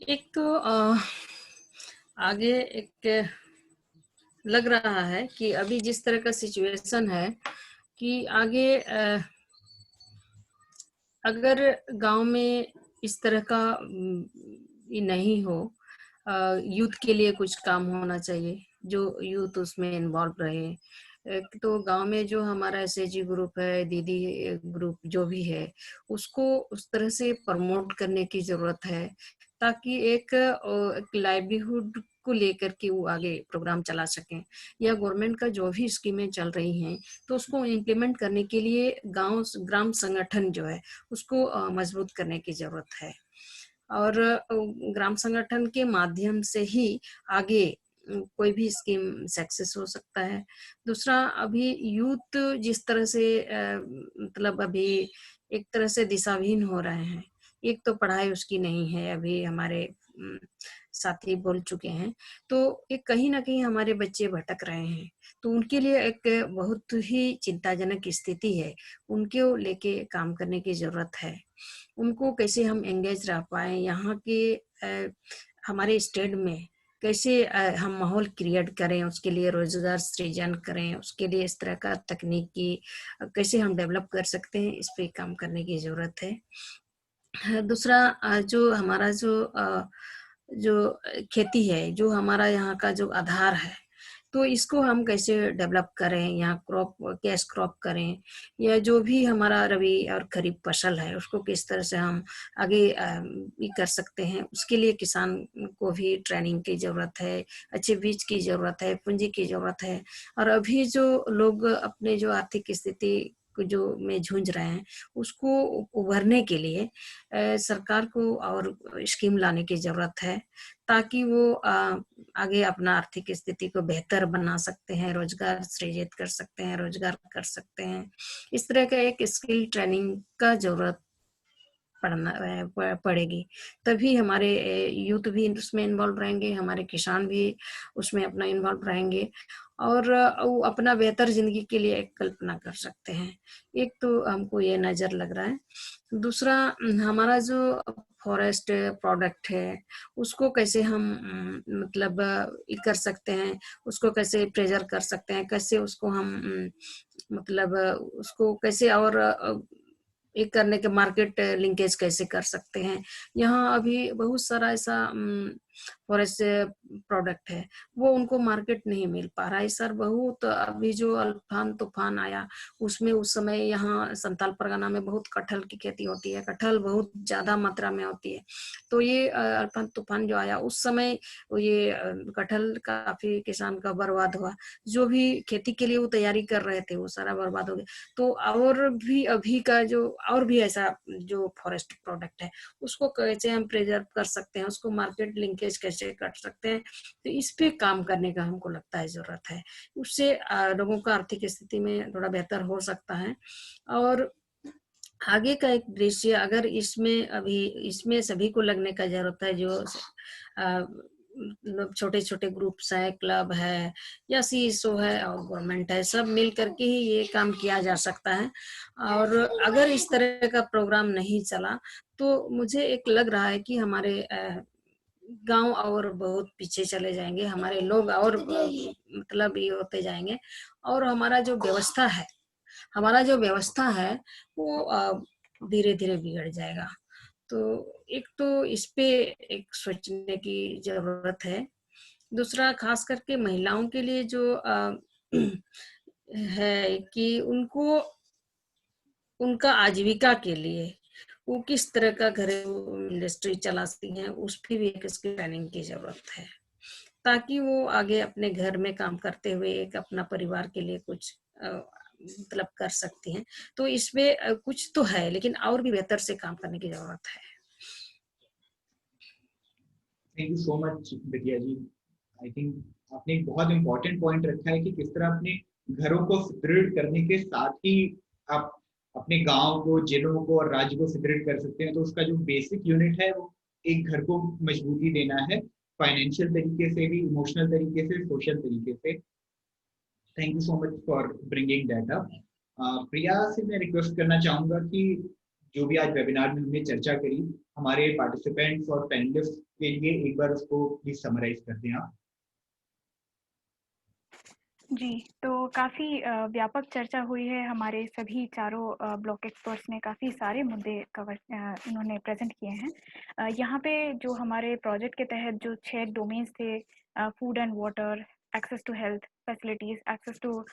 एक तो आगे एक लग रहा है कि अभी जिस तरह का सिचुएशन है कि आगे अगर गांव में इस तरह का ये नहीं हो, यूथ के लिए कुछ काम होना चाहिए, जो यूथ उसमें इन्वॉल्व रहे। एक तो गांव में जो हमारा एसएचजी ग्रुप है, दीदी ग्रुप जो भी है, उसको उस तरह से प्रमोट करने की जरूरत है ताकि एक लाइवलीहुड को लेकर के वो आगे प्रोग्राम चला सकें, या गवर्नमेंट का जो भी स्कीमें चल रही हैं तो उसको इम्प्लीमेंट करने के लिए ग्राम संगठन जो है उसको मजबूत करने की जरूरत है। और ग्राम संगठन के माध्यम से ही आगे कोई भी स्कीम सक्सेस हो सकता है। दूसरा, अभी यूथ जिस तरह से मतलब अभी एक तरह से दिशाहीन हो रहे हैं, एक तो पढ़ाई उसकी नहीं है, अभी हमारे साथी बोल चुके हैं, तो एक कहीं ना कहीं हमारे बच्चे भटक रहे हैं, तो उनके लिए एक बहुत ही चिंताजनक स्थिति है। उनको लेके काम करने की जरूरत है। उनको कैसे हम एंगेज रह पाए, यहाँ के हमारे स्टेट में कैसे हम माहौल क्रिएट करें, उसके लिए रोजगार सृजन करें, उसके लिए इस तरह का तकनीकी कैसे हम डेवलप कर सकते हैं, इस पे काम करने की जरूरत है। दूसरा, जो हमारा जो खेती है, जो हमारा यहाँ का जो आधार है, तो इसको हम कैसे डेवलप करें, यहाँ कैश क्रॉप करें, या जो भी हमारा रबी और खरीफ फसल है उसको किस तरह से हम आगे कर सकते हैं। उसके लिए किसान को भी ट्रेनिंग की जरूरत है, अच्छे बीज की जरूरत है, पूंजी की जरूरत है। और अभी जो लोग अपने जो आर्थिक स्थिति जो में जूझ रहे हैं उसको उभरने के लिए सरकार को और स्कीम लाने की जरूरत है, ताकि वो आगे अपना आर्थिक स्थिति को बेहतर बना सकते हैं, रोजगार सृजित कर सकते हैं, रोजगार कर सकते हैं। इस तरह का एक स्किल ट्रेनिंग का जरूरत पड़ेगी, तभी हमारे यूथ भी उसमें इन्वॉल्व रहेंगे, हमारे किसान भी उसमें अपना इन्वॉल्व रहेंगे और वो अपना बेहतर जिंदगी के लिए एक कल्पना कर सकते हैं। एक तो हमको ये नजर लग रहा है। दूसरा, हमारा जो फॉरेस्ट प्रोडक्ट है उसको कैसे हम मतलब कर सकते हैं, उसको कैसे प्रेजर कर सकते हैं, कैसे उसको हम मतलब उसको कैसे और एक करने के मार्केट लिंकेज कैसे कर सकते हैं। यहाँ अभी बहुत सारा ऐसा फॉरेस्ट प्रोडक्ट है वो उनको मार्केट नहीं मिल पा रहा है सर। बहुत अभी जो अल्फान तूफान आया उसमें उस समय यहाँ संताल परगना में बहुत कटहल की खेती होती है, कटहल बहुत ज्यादा मात्रा में होती है। तो ये अल्फान तूफान जो आया उस समय ये कटहल काफी किसान का बर्बाद हुआ, जो भी खेती के लिए वो तैयारी कर रहे थे वो सारा बर्बाद हो गया। तो और भी अभी का जो और भी ऐसा जो फॉरेस्ट प्रोडक्ट है उसको कैसे हम प्रिजर्व कर सकते हैं, उसको मार्केट लिंकेज कैसे कर सकते हैं, तो इस पे काम करने का हमको लगता है जरूरत है। उससे लोगों का आर्थिक स्थिति में थोड़ा बेहतर हो सकता है। और आगे का एक दृश्य अगर इसमें अभी इसमें सभी को लगने का जरूरत है, जो छोटे छोटे ग्रुप्स है, क्लब है या सीएसओ है और गवर्नमेंट है, सब मिल करके ही ये काम किया जा सकता है। और अगर इस तरह का प्रोग्राम नहीं चला तो मुझे एक लग रहा है कि हमारे गांव और बहुत पीछे चले जाएंगे, हमारे लोग और मतलब ये होते जाएंगे और हमारा जो व्यवस्था है वो धीरे धीरे बिगड़ जाएगा। तो एक तो इस पे एक सोचने की जरूरत है। दूसरा खास करके महिलाओं के लिए जो है कि उनको उनका आजीविका के लिए वो किस तरह का घरेलू इंडस्ट्री चला सकती हैं, उस पर भी एक इसकी ट्रेनिंग की जरूरत है, ताकि वो आगे अपने घर में काम करते हुए एक अपना परिवार के लिए कुछ मतलब कर सकती हैं। तो इसमें कुछ तो है लेकिन और भी बेहतर से काम करने की जरूरत है। Thank you so much Vidya ji. I think आपने एक बहुत इंपॉर्टेंट पॉइंट रखा है कि किस तरह अपने घरों को सुदृढ़ करने के साथ ही आप अपने गांव को, जिलों को और राज्य को सुदृढ़ कर सकते हैं। तो उसका जो बेसिक यूनिट है वो एक घर को मजबूती देना है, फाइनेंशियल तरीके से भी, इमोशनल तरीके से, सोशल तरीके से। Thank you so much for bringing that up. Priya से मैं रिक्वेस्ट करना चाहूंगा कि जो भी आज वेबिनार में हमने चर्चा करी, हमारे पार्टिसिपेंट्स और पैनलिस्ट के लिए एक बार उसको प्लीज समराइज कर दें आप। जी, तो काफ़ी व्यापक चर्चा हुई है। हमारे सभी चारों ब्लॉक एक्सपर्ट्स ने काफ़ी सारे मुद्दे कवर इन्होंने प्रेजेंट किए हैं। यहाँ पे जो हमारे प्रोजेक्ट के तहत जो 6 डोमेन्स थे, food and water, access to health facilities, access to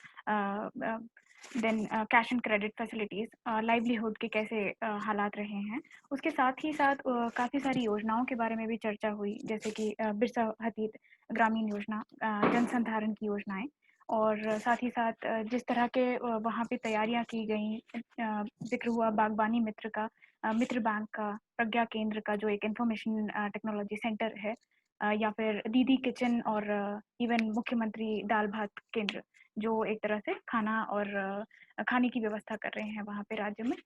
then cash and credit facilities, livelihood के कैसे हालात रहे हैं। उसके साथ ही साथ काफ़ी सारी योजनाओं के बारे में भी चर्चा हुई, जैसे कि बिरसा हतीत ग्रामीण योजना, जनसंधारण की योजनाएं, और साथ ही साथ जिस तरह के वहाँ पे तैयारियां की गई, जिक्र हुआ बागबानी मित्र का, मित्र बैंक का, प्रज्ञा केंद्र का जो एक इंफॉर्मेशन टेक्नोलॉजी सेंटर है, या फिर दीदी किचन, और इवन मुख्यमंत्री दाल भात केंद्र जो एक तरह से खाना और खाने की व्यवस्था कर रहे हैं वहाँ पे राज्य में।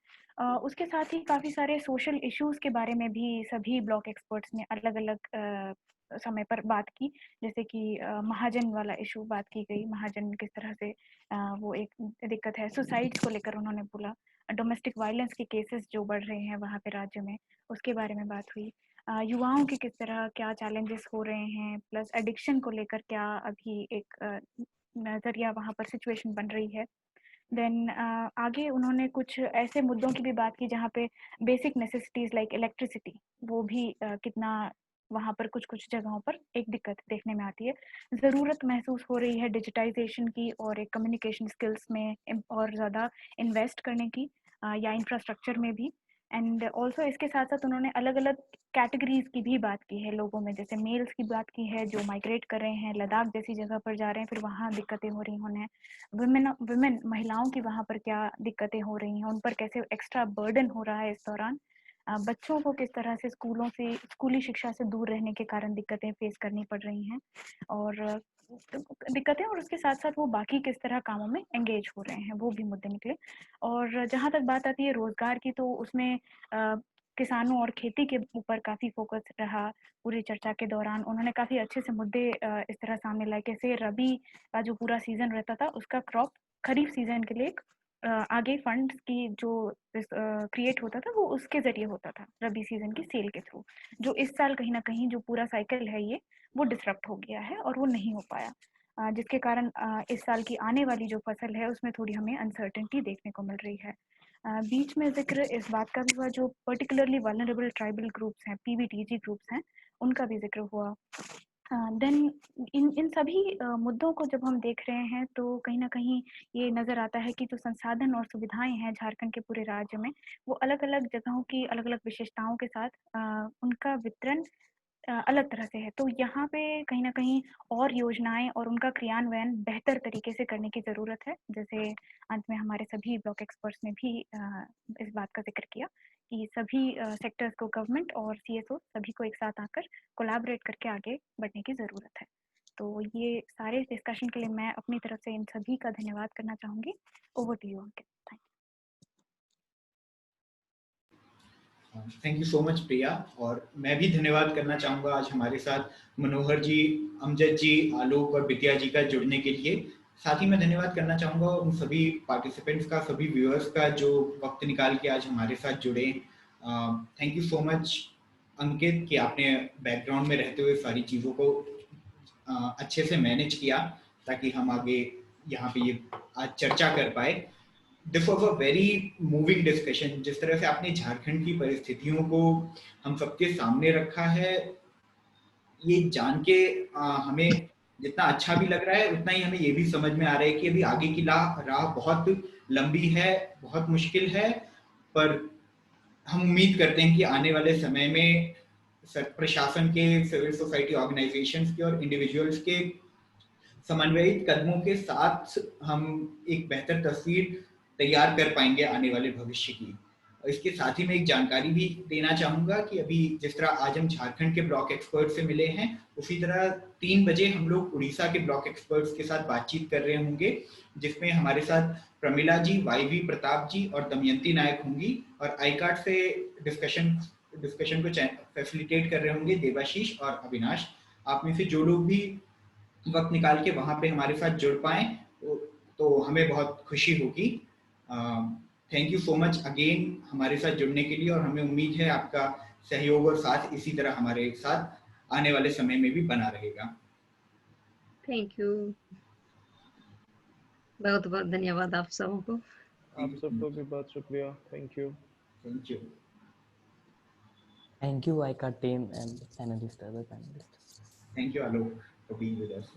उसके साथ ही काफ़ी सारे सोशल इश्यूज़ के बारे में भी सभी ब्लॉक एक्सपर्ट्स ने अलग अलग समय पर बात की, जैसे कि महाजन वाला इशू बात की गई, महाजन किस तरह से वो एक दिक्कत है। सुसाइड्स को लेकर उन्होंने बोला, डोमेस्टिक वायलेंस के केसेस जो बढ़ रहे हैं वहाँ पे राज्य में, उसके बारे में बात हुई। युवाओं के किस तरह क्या चैलेंजेस हो रहे हैं, प्लस एडिक्शन को लेकर क्या अभी एक नज़रिया वहाँ पर सिचुएशन बन रही है। देन आगे उन्होंने कुछ ऐसे मुद्दों की भी बात की जहाँ पे बेसिक नेसेसिटीज़ लाइक इलेक्ट्रिसिटी, वो भी कितना वहाँ पर कुछ कुछ जगहों पर एक दिक्कत देखने में आती है। ज़रूरत महसूस हो रही है डिजिटाइजेशन की और एक कम्युनिकेशन स्किल्स में और ज़्यादा इन्वेस्ट करने की, या इंफ्रास्ट्रक्चर में भी। एंड ऑल्सो इसके साथ साथ उन्होंने अलग अलग कैटेगरीज की भी बात की है लोगों में, जैसे मेल्स की बात की है जो माइग्रेट कर रहे हैं, लद्दाख जैसी जगह पर जा रहे हैं, फिर वहाँ दिक्कतें हो रही उन्हें। वुमेन महिलाओं की वहाँ पर क्या दिक्कतें हो रही हैं, उन पर कैसे एक्स्ट्रा बर्डन हो रहा है इस दौरान। बच्चों को किस तरह से स्कूली शिक्षा से दूर रहने के कारण दिक्कतें फेस करनी पड़ रही हैं, और दिक्कतें, और उसके साथ साथ वो बाकी किस तरह कामों में एंगेज हो रहे हैं, वो भी मुद्दे निकले। और जहाँ तक बात आती है रोजगार की, तो उसमें किसानों और खेती के ऊपर काफ़ी फोकस रहा पूरी चर्चा के दौरान। उन्होंने काफ़ी अच्छे से मुद्दे इस तरह सामने लाए, कैसे रबी का जो पूरा सीजन रहता था उसका क्रॉप खरीफ सीजन के लिए आगे फंड्स की जो क्रिएट होता था वो उसके जरिए होता था, रबी सीजन की सेल के थ्रू, जो इस साल कहीं ना कहीं जो पूरा साइकिल है ये वो डिसरप्ट हो गया है और वो नहीं हो पाया, जिसके कारण इस साल की आने वाली जो फसल है उसमें थोड़ी हमें अनसर्टेनिटी देखने को मिल रही है। बीच में जिक्र इस बात का भी हुआ, जो पर्टिकुलरली वल्नरेबल ट्राइबल ग्रुप्स हैं, पीवीटीजी ग्रुप्स हैं, उनका भी जिक्र हुआ। देन इन सभी मुद्दों को जब हम देख रहे हैं तो कहीं ना कहीं ये नज़र आता है कि जो संसाधन और सुविधाएं हैं झारखंड के पूरे राज्य में, वो अलग अलग जगहों की अलग अलग विशेषताओं के साथ उनका वितरण अलग तरह से है। तो यहाँ पे कहीं न कहीं और योजनाएँ और उनका क्रियान्वयन बेहतर तरीके से करने की ज़रूरत है। जैसे अंत में हमारे सभी ब्लॉक एक्सपर्ट्स ने भी इस बात का ज़िक्र किया कि सभी सेक्टर्स को, गवर्नमेंट और सीएसओ सभी को एक साथ आकर कोलैबोरेट करके आगे बढ़ने की ज़रूरत है। तो ये सारे डिस्कशन के लिए मैं अपनी तरफ से इन सभी का धन्यवाद करना चाहूँगी। Over to you Ankit. Thank thank you so much Priya. और मैं भी धन्यवाद करना चाहूँगा आज हमारे साथ मनोहर जी, अमजद जी, आलोक और विद्या जी का जुड़ने के लिए। साथ ही मैं धन्यवाद करना चाहूँगा उन सभी पार्टिसिपेंट्स का, सभी व्यूअर्स का जो वक्त निकाल के आज हमारे साथ जुड़े। थैंक यू सो मच अंकित कि आपने बैकग्राउंड में रहते हुए सारी चीज़ों को अच्छे से मैनेज किया ताकि हम आगे यहाँ पे ये आज चर्चा कर पाए। This was a very moving discussion. जिस तरह से आपने झारखंड की परिस्थितियों को हम सबके सामने रखा है, ये जान के हमें जितना अच्छा भी लग रहा है उतना ही हमें ये भी समझ में आ रहा है कि अभी आगे की राह बहुत लंबी है, बहुत मुश्किल है। पर हम उम्मीद करते हैं कि आने वाले समय में प्रशासन के, सिविल सोसाइटी ऑर्गेनाइजेशंस के और इंडिविजुअल्स के समन्वयित कदमों के साथ हम एक बेहतर तस्वीर तैयार कर पाएंगे आने वाले भविष्य की। और इसके साथ ही मैं एक जानकारी भी देना चाहूँगा कि अभी जिस तरह आज हम झारखंड के ब्लॉक एक्सपर्ट से मिले हैं, उसी तरह 3 बजे हम लोग उड़ीसा के ब्लॉक एक्सपर्ट्स के साथ बातचीत कर रहे होंगे, जिसमें हमारे साथ प्रमिला जी, वाईवी प्रताप जी और दमयंती नायक होंगी। और आईकार्ड से डिस्कशन को फैसिलिटेट कर रहे होंगे देवाशीष और अविनाश। आप में से जो लोग भी वक्त निकाल के वहां पे हमारे साथ जुड़ पाए तो हमें बहुत खुशी होगी। Thank you so much again हमारे साथ जुड़ने के लिए, और हमें उम्मीद है आपका सहयोग और साथ इसी तरह हमारे साथ आने वाले समय में भी बना रहेगा। थैंक यू, बहुत बहुत धन्यवाद आप सबको। आप सबको भी बहुत शुक्रिया। Thank you. Thank you. Thank you, ICAR team and panelists, other panelists. Thank you, Alok, for being with us.